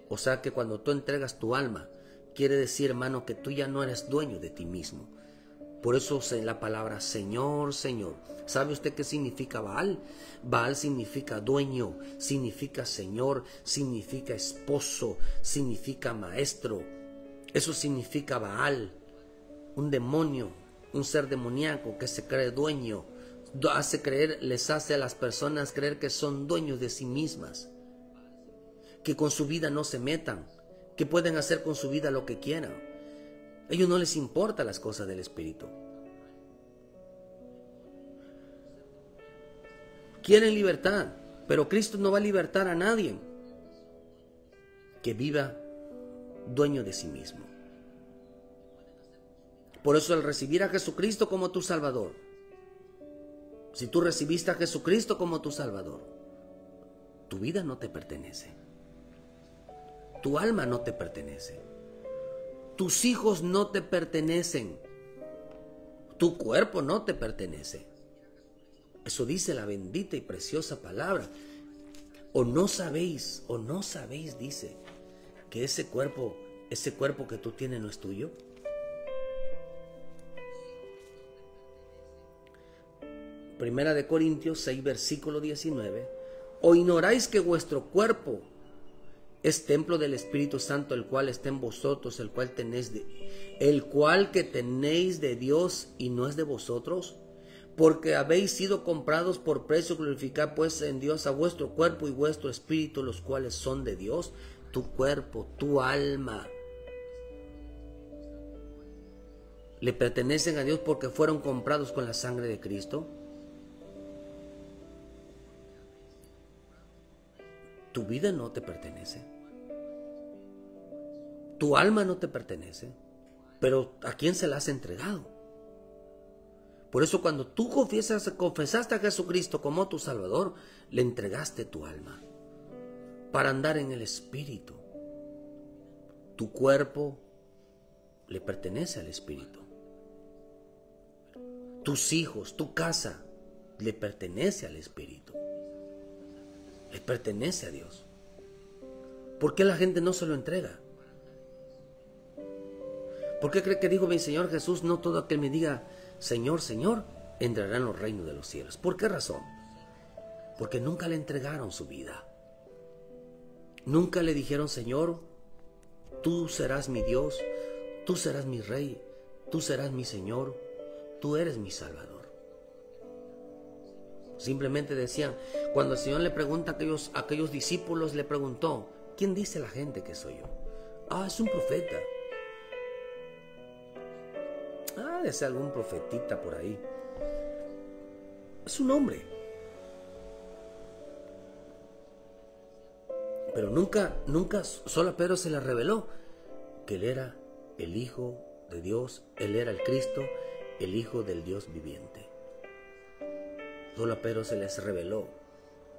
O sea que cuando tú entregas tu alma, quiere decir, hermano, que tú ya no eres dueño de ti mismo. Por eso la palabra Señor, Señor. ¿Sabe usted qué significa Baal? Baal significa dueño, significa Señor, significa esposo, significa maestro. Eso significa Baal, un demonio, un ser demoníaco que se cree dueño. Les hace a las personas creer que son dueños de sí mismas, que con su vida no se metan, que pueden hacer con su vida lo que quieran. A ellos no les importa las cosas del Espíritu. Quieren libertad, pero Cristo no va a libertar a nadie que viva dueño de sí mismo. Por eso al recibir a Jesucristo como tu Salvador, si tú recibiste a Jesucristo como tu Salvador, tu vida no te pertenece. Tu alma no te pertenece. Tus hijos no te pertenecen. Tu cuerpo no te pertenece. Eso dice la bendita y preciosa palabra. O no sabéis, dice, que ese cuerpo que tú tienes no es tuyo. Primera de Corintios 6, versículo 19. ¿O ignoráis que vuestro cuerpo es templo del Espíritu Santo, el cual está en vosotros, el cual que tenéis de Dios y no es de vosotros? Porque habéis sido comprados por precio. Glorificad pues en Dios a vuestro cuerpo y vuestro espíritu, los cuales son de Dios. Tu cuerpo, tu alma, le pertenecen a Dios porque fueron comprados con la sangre de Cristo. Tu vida no te pertenece. Tu alma no te pertenece. Pero ¿a quién se la has entregado? Por eso cuando tú confesaste a Jesucristo como tu Salvador, le entregaste tu alma para andar en el Espíritu. Tu cuerpo le pertenece al Espíritu. Tus hijos, tu casa, le pertenece al Espíritu. Le pertenece a Dios. ¿Por qué la gente no se lo entrega? ¿Por qué cree que dijo mi Señor Jesús? No todo aquel me diga Señor, Señor, entrará en los reinos de los cielos. ¿Por qué razón? Porque nunca le entregaron su vida. Nunca le dijeron, Señor, tú serás mi Dios, tú serás mi Rey, tú serás mi Señor, tú eres mi Salvador. Simplemente decían, cuando el Señor le pregunta a aquellos discípulos, le preguntó, ¿quién dice la gente que soy yo? Ah, es un profeta. Ah, debe ser algún profetita por ahí. Es un hombre. Pero nunca, solo a Pedro se le reveló que él era el Hijo de Dios, él era el Cristo, el Hijo del Dios viviente. Solo a Pedro se les reveló,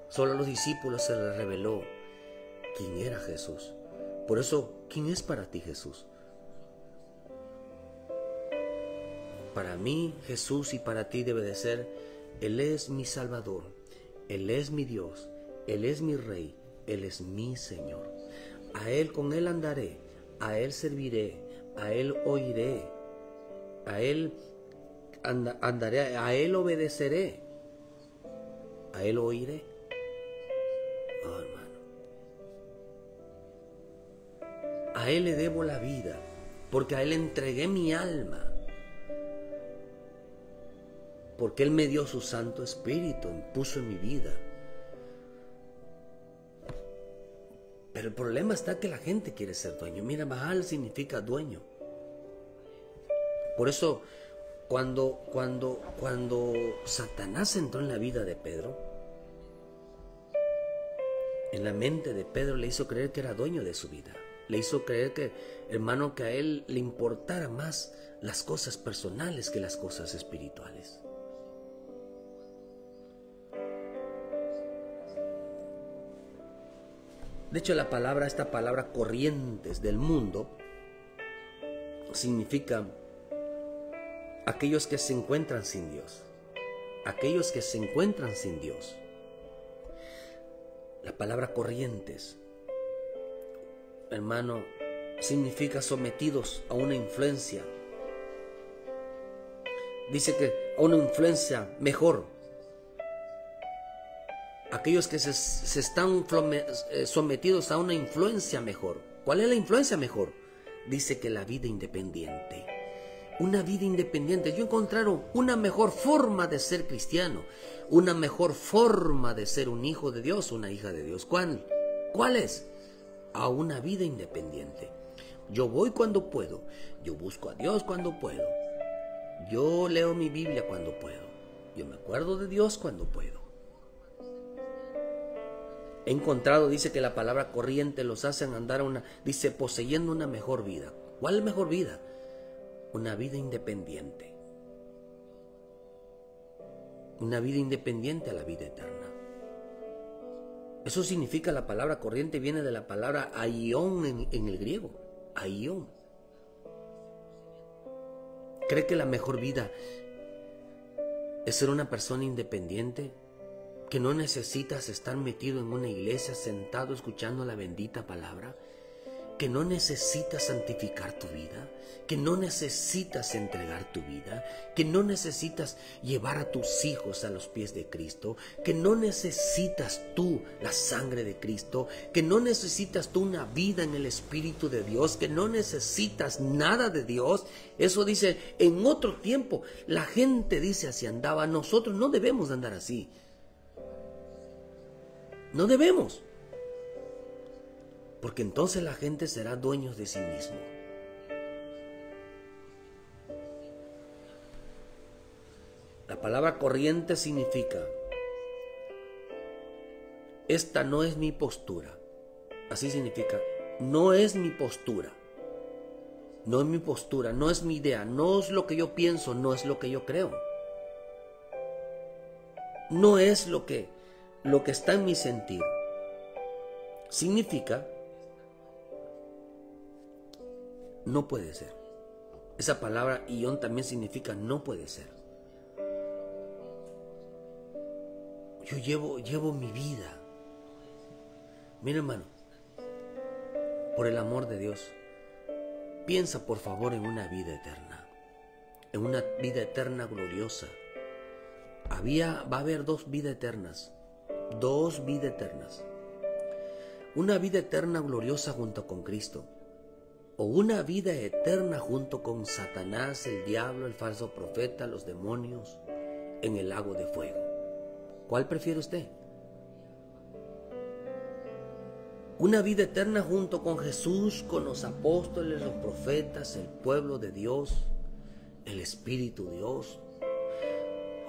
solo a los discípulos se les reveló quién era Jesús. Por eso, ¿quién es para ti Jesús? Para mí Jesús y para ti debe de ser, Él es mi Salvador, Él es mi Dios, Él es mi Rey, Él es mi Señor. A Él, con Él andaré, a Él serviré, a Él oiré, a Él andaré, a Él obedeceré, a Él oiré. Oh, hermano. A Él le debo la vida, porque a Él entregué mi alma. Porque Él me dio su Santo Espíritu, puso en mi vida. Pero el problema está que la gente quiere ser dueño. Mira, Baal significa dueño. Por eso, cuando Satanás entró en la vida de Pedro, en la mente de Pedro le hizo creer que era dueño de su vida. Le hizo creer que, hermano, que a él le importara más las cosas personales que las cosas espirituales. De hecho, esta palabra corrientes del mundo significa aquellos que se encuentran sin Dios. Aquellos que se encuentran sin Dios. La palabra corrientes, hermano, significa sometidos a una influencia. Dice que a una influencia mejor. Aquellos que se están sometidos a una influencia mejor. ¿Cuál es la influencia mejor? Dice que la vida independiente. Una vida independiente. Yo encontraron una mejor forma de ser cristiano. Una mejor forma de ser un hijo de Dios, una hija de Dios. ¿Cuál? ¿Cuál es? A una vida independiente. Yo voy cuando puedo. Yo busco a Dios cuando puedo. Yo leo mi Biblia cuando puedo. Yo me acuerdo de Dios cuando puedo. He encontrado, dice que la palabra corriente los hacen andar dice, poseyendo una mejor vida. ¿Cuál mejor vida? Una vida independiente. Una vida independiente a la vida eterna. Eso significa la palabra corriente, viene de la palabra aión en el griego. Aión. ¿Cree que la mejor vida es ser una persona independiente? Que no necesitas estar metido en una iglesia sentado escuchando la bendita palabra, que no necesitas santificar tu vida, que no necesitas entregar tu vida, que no necesitas llevar a tus hijos a los pies de Cristo, que no necesitas tú la sangre de Cristo, que no necesitas tú una vida en el Espíritu de Dios, que no necesitas nada de Dios. Eso dice, en otro tiempo la gente dice así andaba. Nosotros no debemos de andar así. No debemos, porque entonces la gente será dueños de sí mismo. La palabra corriente significa, esta no es mi postura. Así significa, no es mi postura. No es mi postura, no es mi idea, no es lo que yo pienso, no es lo que yo creo. No es lo que está en mi sentir. Significa, no puede ser. Esa palabra ión también significa no puede ser. Yo llevo mi vida. Mira, hermano, por el amor de Dios, Piensa por favor en una vida eterna, en una vida eterna gloriosa. Va a haber dos vidas eternas. Una vida eterna gloriosa junto con Cristo, o una vida eterna junto con Satanás, el diablo, el falso profeta, los demonios, en el lago de fuego. ¿Cuál prefiere usted? Una vida eterna junto con Jesús, con los apóstoles, los profetas, el pueblo de Dios, el Espíritu Dios.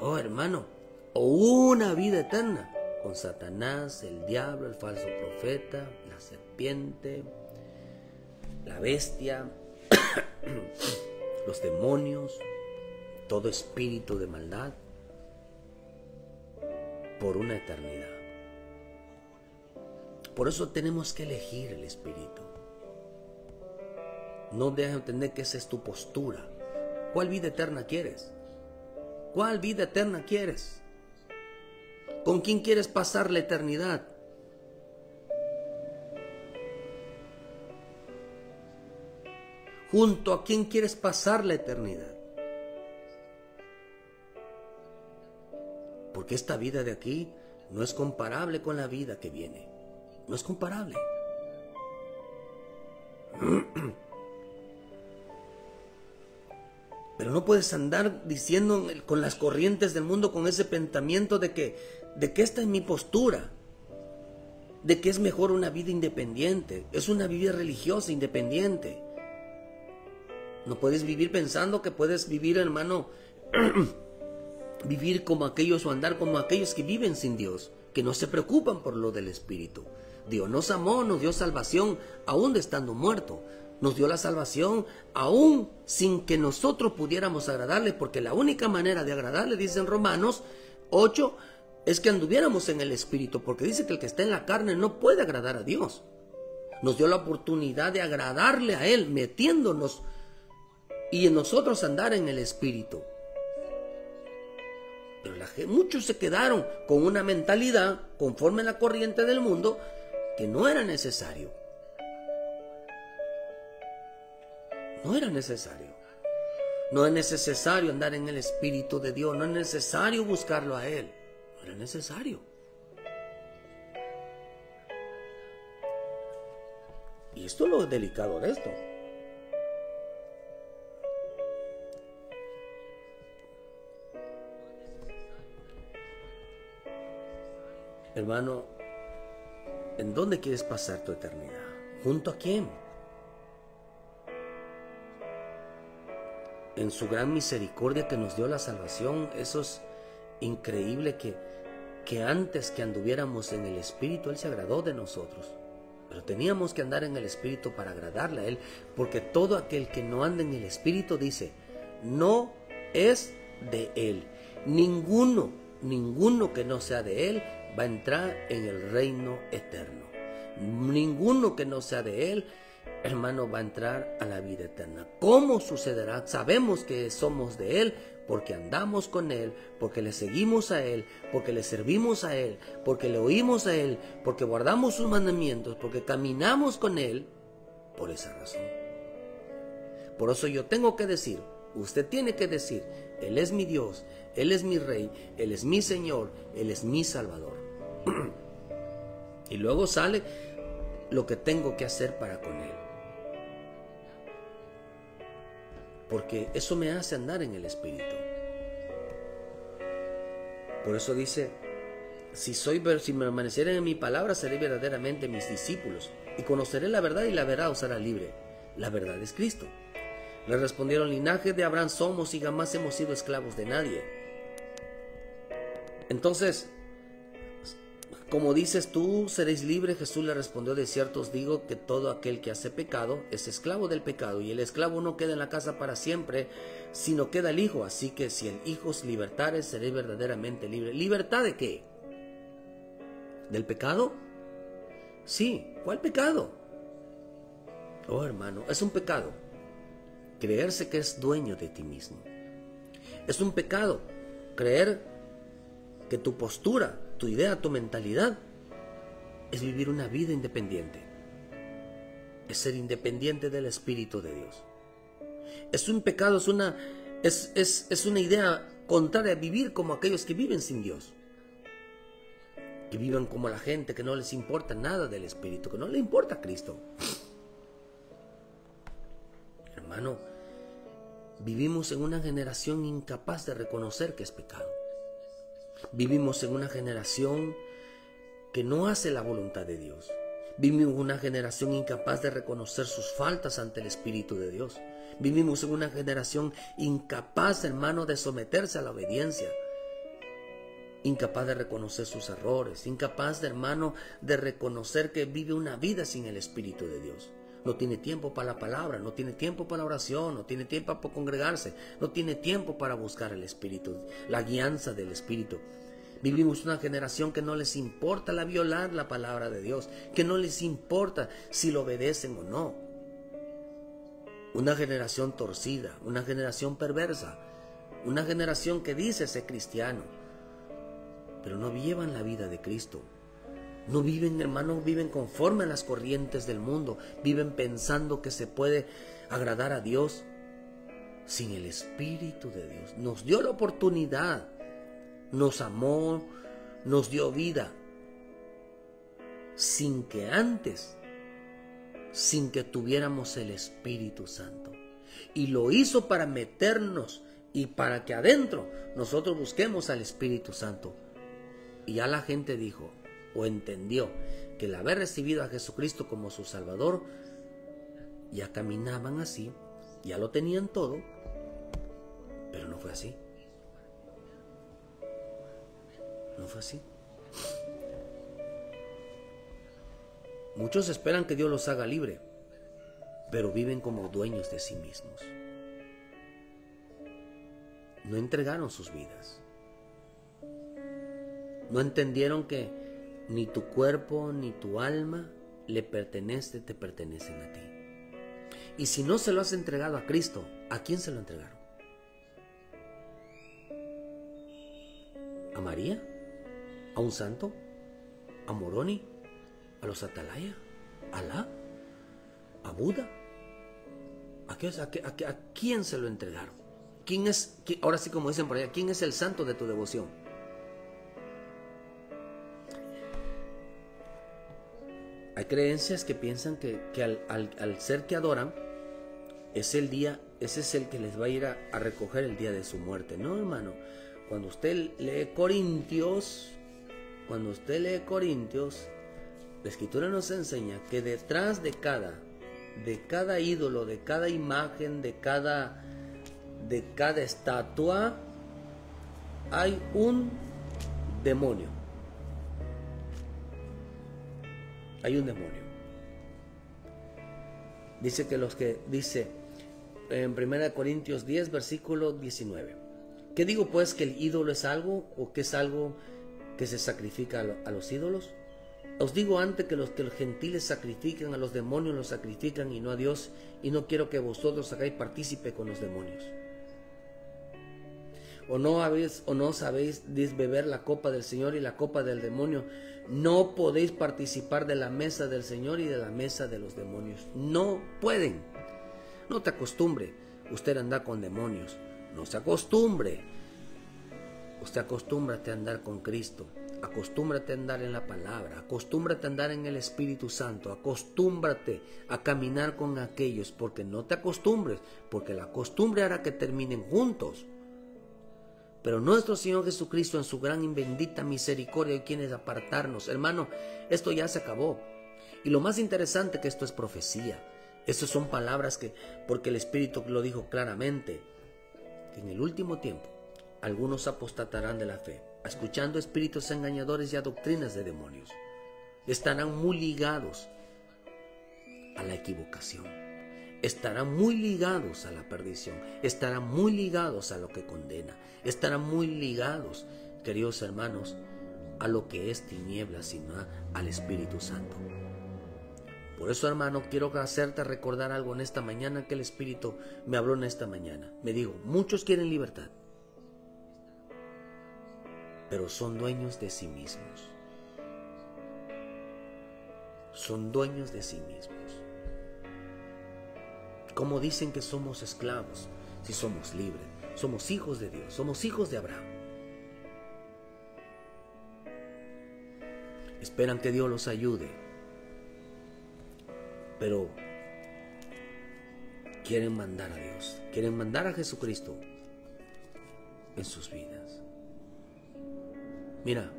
Oh, hermano, o una vida eterna con Satanás, el diablo, el falso profeta, la serpiente, la bestia, los demonios, todo espíritu de maldad, por una eternidad. Por eso tenemos que elegir el espíritu. No dejes de entender que esa es tu postura. ¿Cuál vida eterna quieres? ¿Cuál vida eterna quieres? ¿Con quién quieres pasar la eternidad? ¿Junto a quién quieres pasar la eternidad? Porque esta vida de aquí no es comparable con la vida que viene. No es comparable. Pero no puedes andar diciendo con las corrientes del mundo, con ese pensamiento de que esta es mi postura, de que es mejor una vida independiente, es una vida religiosa independiente. No puedes vivir pensando que puedes vivir, hermano, vivir como aquellos o andar como aquellos que viven sin Dios, que no se preocupan por lo del Espíritu. Dios nos amó, nos dio salvación, aún estando muerto. Nos dio la salvación aún sin que nosotros pudiéramos agradarle, porque la única manera de agradarle, dice en Romanos 8, es que anduviéramos en el Espíritu, porque dice que el que está en la carne no puede agradar a Dios. Nos dio la oportunidad de agradarle a Él, metiéndonos y en nosotros andar en el Espíritu. Pero muchos se quedaron con una mentalidad conforme a la corriente del mundo que no era necesario. No era necesario. No es necesario andar en el Espíritu de Dios. No es necesario buscarlo a Él. No era necesario. Y esto es lo delicado de esto. Hermano, ¿en dónde quieres pasar tu eternidad? ¿Junto a quién? En su gran misericordia que nos dio la salvación. Eso es increíble, que antes que anduviéramos en el Espíritu, Él se agradó de nosotros. Pero teníamos que andar en el Espíritu para agradarle a Él, porque todo aquel que no anda en el Espíritu, dice, no es de Él. Ninguno que no sea de Él va a entrar en el reino eterno. Ninguno que no sea de Él, hermano, va a entrar a la vida eterna. ¿Cómo sucederá? Sabemos que somos de Él porque andamos con Él, porque le seguimos a Él, porque le servimos a Él, porque le oímos a Él, porque guardamos sus mandamientos, porque caminamos con Él. Por esa razón. Por eso yo tengo que decir, usted tiene que decir, Él es mi Dios, Él es mi Rey, Él es mi Señor, Él es mi Salvador. Y luego sale lo que tengo que hacer para con Él. Porque eso me hace andar en el Espíritu. Por eso dice, si me permanecieren en mi palabra, seré verdaderamente mis discípulos, y conoceré la verdad, y la verdad os hará libre. La verdad es Cristo. Le respondieron, linaje de Abraham somos y jamás hemos sido esclavos de nadie. Entonces, como dices tú, seréis libres. Jesús le respondió, de cierto os digo que todo aquel que hace pecado es esclavo del pecado, y el esclavo no queda en la casa para siempre, sino queda el Hijo. Así que si el Hijo os libertare, seréis verdaderamente libres. ¿Libertad de qué? ¿Del pecado? Sí. ¿Cuál pecado? Oh, hermano, es un pecado creerse que es dueño de ti mismo. Es un pecado creer que tu postura, tu idea, tu mentalidad es vivir una vida independiente. es ser independiente del Espíritu de Dios. Es un pecado, es una idea contraria a vivir como aquellos que viven sin Dios. Que viven como la gente que no les importa nada del Espíritu, que no le importa a Cristo. Hermano, vivimos en una generación incapaz de reconocer que es pecado. Vivimos en una generación que no hace la voluntad de Dios. Vivimos en una generación incapaz de reconocer sus faltas ante el Espíritu de Dios. Vivimos en una generación incapaz, hermano, de someterse a la obediencia. Incapaz de reconocer sus errores. Incapaz, hermano, de reconocer que vive una vida sin el Espíritu de Dios. No tiene tiempo para la palabra, no tiene tiempo para la oración, no tiene tiempo para congregarse, no tiene tiempo para buscar el Espíritu, la guianza del Espíritu. Vivimos una generación que no les importa violar la palabra de Dios, que no les importa si lo obedecen o no. Una generación torcida, una generación perversa, una generación que dice ser cristiano, pero no llevan la vida de Cristo. No viven, hermanos, viven conforme a las corrientes del mundo. Viven pensando que se puede agradar a Dios sin el Espíritu de Dios. Nos dio la oportunidad, nos amó, nos dio vida, sin que tuviéramos el Espíritu Santo. Y lo hizo para meternos y para que adentro nosotros busquemos al Espíritu Santo. Y ya la gente dijo o entendió que el haber recibido a Jesucristo como su Salvador, ya caminaban así, ya lo tenían todo, pero no fue así. No fue así. Muchos esperan que Dios los haga libre, pero viven como dueños de sí mismos. No entregaron sus vidas. No entendieron que ni tu cuerpo ni tu alma te pertenecen a ti. Y si no se lo has entregado a Cristo, ¿a quién se lo entregaron? ¿A María? ¿A un santo? ¿A Moroni? ¿A los Atalaya? ¿A Alá? ¿A Buda? ¿A quién se lo entregaron? Ahora sí, como dicen por allá, ¿quién es el santo de tu devoción? Hay creencias que piensan que al ser que adoran, ese es el que les va a ir a recoger el día de su muerte. No, hermano. Cuando usted lee Corintios, la Escritura nos enseña que detrás de cada ídolo, de cada imagen, de cada estatua, hay un demonio. Hay un demonio. Dice en 1 Corintios 10, versículo 19. ¿Qué digo pues? ¿Que el ídolo es algo o que es algo que se sacrifica a los ídolos? Os digo antes que los gentiles sacrifican a los demonios, los sacrifican y no a Dios, y no quiero que vosotros hagáis partícipe con los demonios. ¿O no sabéis beber la copa del Señor y la copa del demonio? No podéis participar de la mesa del Señor y de la mesa de los demonios. No pueden. No te acostumbre usted a andar con demonios. No se acostumbre. Usted acostúmbrate a andar con Cristo. Acostúmbrate a andar en la palabra. Acostúmbrate a andar en el Espíritu Santo. Acostúmbrate a caminar con aquellos. Porque no te acostumbres. Porque la costumbre hará que terminen juntos. Pero nuestro Señor Jesucristo en su gran y bendita misericordia quiere apartarnos. Hermano, esto ya se acabó. Y lo más interesante que esto es profecía. Estas son palabras porque el Espíritu lo dijo claramente, que en el último tiempo algunos apostatarán de la fe, escuchando espíritus engañadores y a doctrinas de demonios. Estarán muy ligados a la equivocación. Estarán muy ligados a la perdición. Estarán muy ligados a lo que condena. Estarán muy ligados, queridos hermanos, a lo que es tinieblas, sino al Espíritu Santo. Por eso, hermano, quiero hacerte recordar algo en esta mañana que el Espíritu me habló en esta mañana. Me dijo, muchos quieren libertad, pero son dueños de sí mismos. Son dueños de sí mismos. ¿Cómo dicen que somos esclavos si somos libres? Somos hijos de Dios, somos hijos de Abraham. Esperan que Dios los ayude, pero quieren mandar a Dios, quieren mandar a Jesucristo en sus vidas. Mira,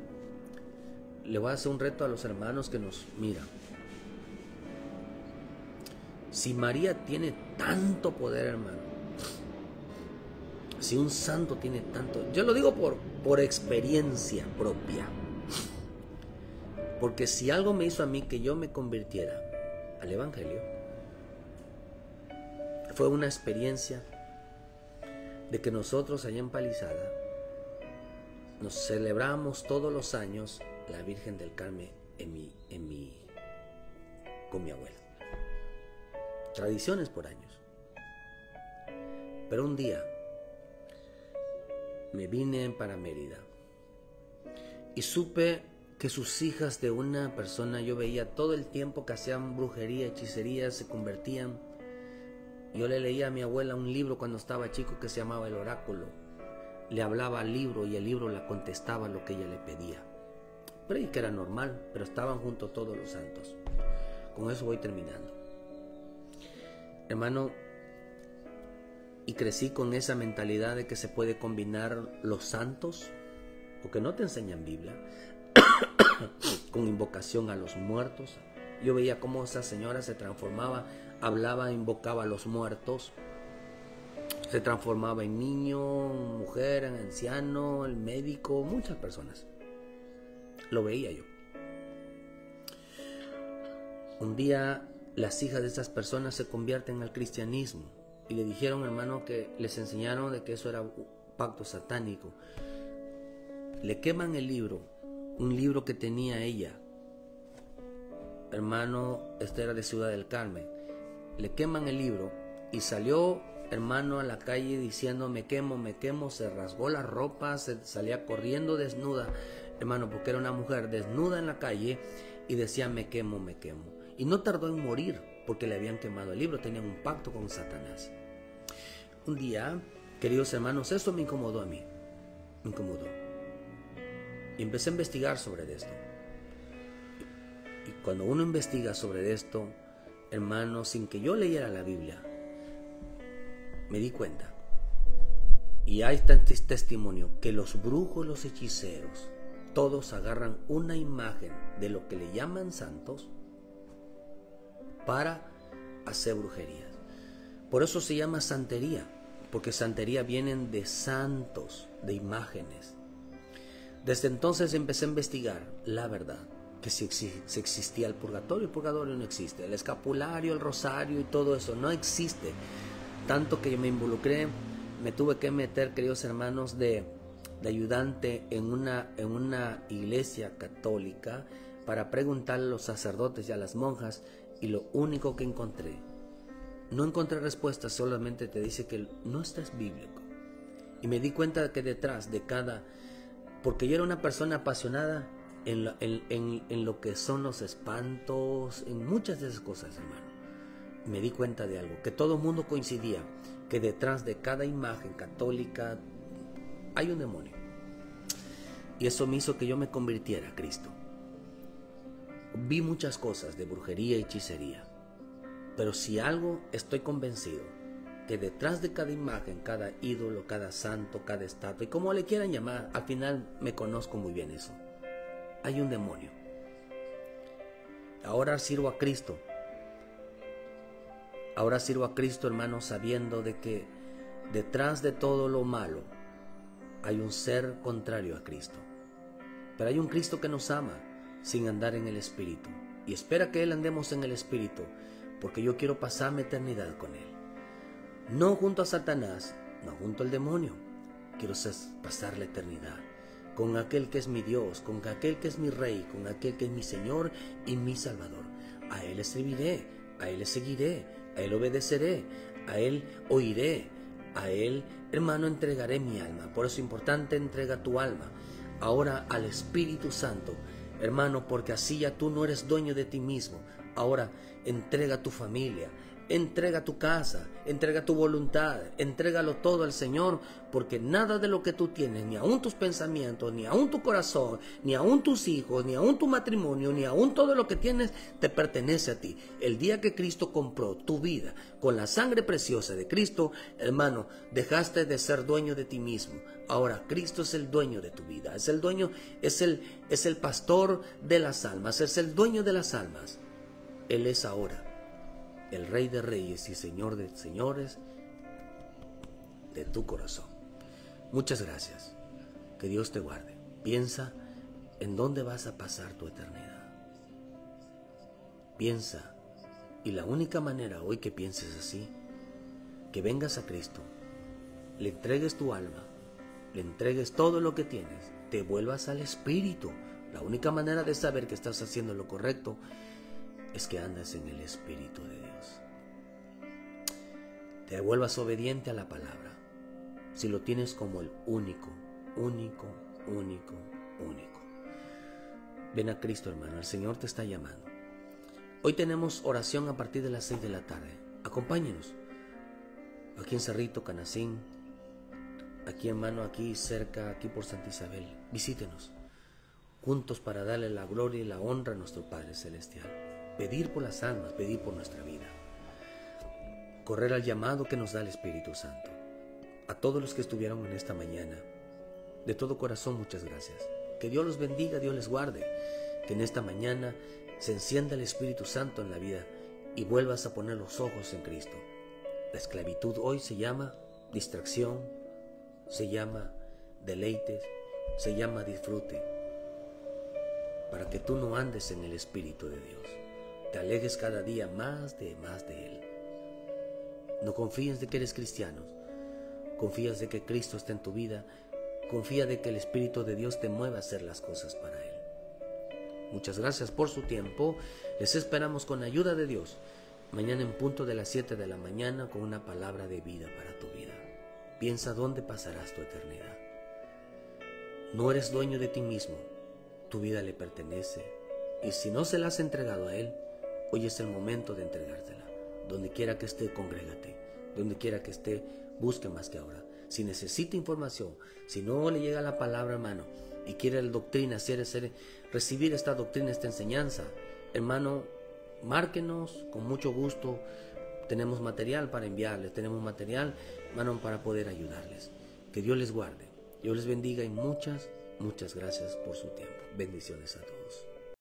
le voy a hacer un reto a los hermanos que nos miran. Si María tiene tanto poder, hermano, si un santo tiene tanto, yo lo digo por experiencia propia, porque si algo me hizo a mí que yo me convirtiera al Evangelio, fue una experiencia de que nosotros allá en Palizada nos celebramos todos los años la Virgen del Carmen con mi abuela. Tradiciones por años. Pero un día me vine para Mérida y supe que sus hijas de una persona, yo veía todo el tiempo que hacían brujería, hechicería, se convertían. Yo le leía a mi abuela un libro cuando estaba chico que se llamaba El Oráculo. Le hablaba al libro y el libro la contestaba lo que ella le pedía. Creí que era normal, pero estaban juntos todos los santos. Con eso voy terminando. Hermano, y crecí con esa mentalidad de que se puede combinar los santos, porque no te enseñan Biblia, con invocación a los muertos. Yo veía cómo esa señora se transformaba, hablaba, invocaba a los muertos, se transformaba en niño, mujer, en anciano, el médico, muchas personas. Lo veía yo. Un día las hijas de esas personas se convierten al cristianismo y le dijeron, hermano, que les enseñaron de que eso era un pacto satánico. Le queman el libro, un libro que tenía ella. Hermano, este era de Ciudad del Carmen. Le queman el libro y salió, hermano, a la calle diciendo me quemo, se rasgó la ropa, se salía corriendo desnuda, hermano, porque era una mujer desnuda en la calle y decía me quemo. Y no tardó en morir porque le habían quemado el libro, tenían un pacto con Satanás. Un día, queridos hermanos, esto me incomodó a mí, me incomodó. Y empecé a investigar sobre esto. Y cuando uno investiga sobre esto, hermano, sin que yo leyera la Biblia, me di cuenta, y hay testimonio, que los brujos, los hechiceros, todos agarran una imagen de lo que le llaman santos para hacer brujerías. Por eso se llama santería, porque santería vienen de santos, de imágenes. Desde entonces empecé a investigar la verdad, que si existía el purgatorio no existe, el escapulario, el rosario y todo eso no existe. Tanto que yo me involucré, me tuve que meter, queridos hermanos, de ayudante en una iglesia católica para preguntarle a los sacerdotes y a las monjas, y lo único que encontré, no encontré respuestas, solamente te dice que no estás bíblico. Y me di cuenta de que detrás de cada, porque yo era una persona apasionada en lo que son los espantos, en muchas de esas cosas, hermano. Me di cuenta de algo, que todo el mundo coincidía, que detrás de cada imagen católica hay un demonio. Y eso me hizo que yo me convirtiera a Cristo. Vi muchas cosas de brujería y hechicería, pero si algo estoy convencido, que detrás de cada imagen, cada ídolo, cada santo, cada estatua, y como le quieran llamar, al final me conozco muy bien eso, hay un demonio. Ahora sirvo a Cristo. Ahora sirvo a Cristo, hermano, sabiendo de que detrás de todo lo malo hay un ser contrario a Cristo. Pero hay un Cristo que nos ama sin andar en el Espíritu. Y espera que Él andemos en el Espíritu, porque yo quiero pasar mi eternidad con Él. No junto a Satanás, no junto al demonio. Quiero pasar la eternidad con aquel que es mi Dios, con aquel que es mi Rey, con aquel que es mi Señor y mi Salvador. A Él le serviré, a Él le seguiré, a Él obedeceré, a Él oiré, a Él, hermano, entregaré mi alma. Por eso es importante, entrega tu alma ahora al Espíritu Santo, hermano, porque así ya tú no eres dueño de ti mismo. Ahora entrega tu familia, Entrega tu casa, entrega tu voluntad, entrégalo todo al Señor, porque nada de lo que tú tienes, ni aun tus pensamientos, ni aun tu corazón, ni aun tus hijos, ni aun tu matrimonio, ni aun todo lo que tienes, te pertenece a ti. El día que Cristo compró tu vida con la sangre preciosa de Cristo, hermano, dejaste de ser dueño de ti mismo. Ahora Cristo es el dueño de tu vida, es el dueño, es el pastor de las almas, es el dueño de las almas. Él es ahora el Rey de Reyes y Señor de Señores de tu corazón. Muchas gracias. Que Dios te guarde. Piensa en dónde vas a pasar tu eternidad. Piensa, y la única manera hoy que pienses así, que vengas a Cristo, le entregues tu alma, le entregues todo lo que tienes, te vuelvas al Espíritu. La única manera de saber que estás haciendo lo correcto es que andas en el Espíritu de Dios. Te vuelvas obediente a la palabra. Si lo tienes como el único. Ven a Cristo, hermano. El Señor te está llamando. Hoy tenemos oración a partir de las 6 de la tarde. Acompáñenos. Aquí en Cerrito, Canacín. Aquí, hermano, aquí cerca, aquí por Santa Isabel. Visítenos. Juntos para darle la gloria y la honra a nuestro Padre Celestial. Pedir por las almas, pedir por nuestra vida. Correr al llamado que nos da el Espíritu Santo. A todos los que estuvieron en esta mañana, de todo corazón, muchas gracias. Que Dios los bendiga, Dios les guarde. Que en esta mañana se encienda el Espíritu Santo en la vida y vuelvas a poner los ojos en Cristo. La esclavitud hoy se llama distracción, se llama deleites, se llama disfrute. Para que tú no andes en el Espíritu de Dios. Te alejes cada día más de Él. No confíes de que eres cristiano. Confías de que Cristo está en tu vida. Confía de que el Espíritu de Dios te mueva a hacer las cosas para Él. Muchas gracias por su tiempo. Les esperamos con la ayuda de Dios. Mañana en punto de las 7 de la mañana con una palabra de vida para tu vida. Piensa dónde pasarás tu eternidad. No eres dueño de ti mismo. Tu vida le pertenece. Y si no se la has entregado a Él, hoy es el momento de entregártela. Donde quiera que esté, congrégate. Donde quiera que esté, busque más que ahora. Si necesita información, si no le llega la palabra, hermano, y quiere la doctrina, recibir esta doctrina, esta enseñanza, hermano, márquenos con mucho gusto. Tenemos material para enviarles, tenemos material, hermano, para poder ayudarles. Que Dios les guarde, Dios les bendiga y muchas gracias por su tiempo. Bendiciones a todos.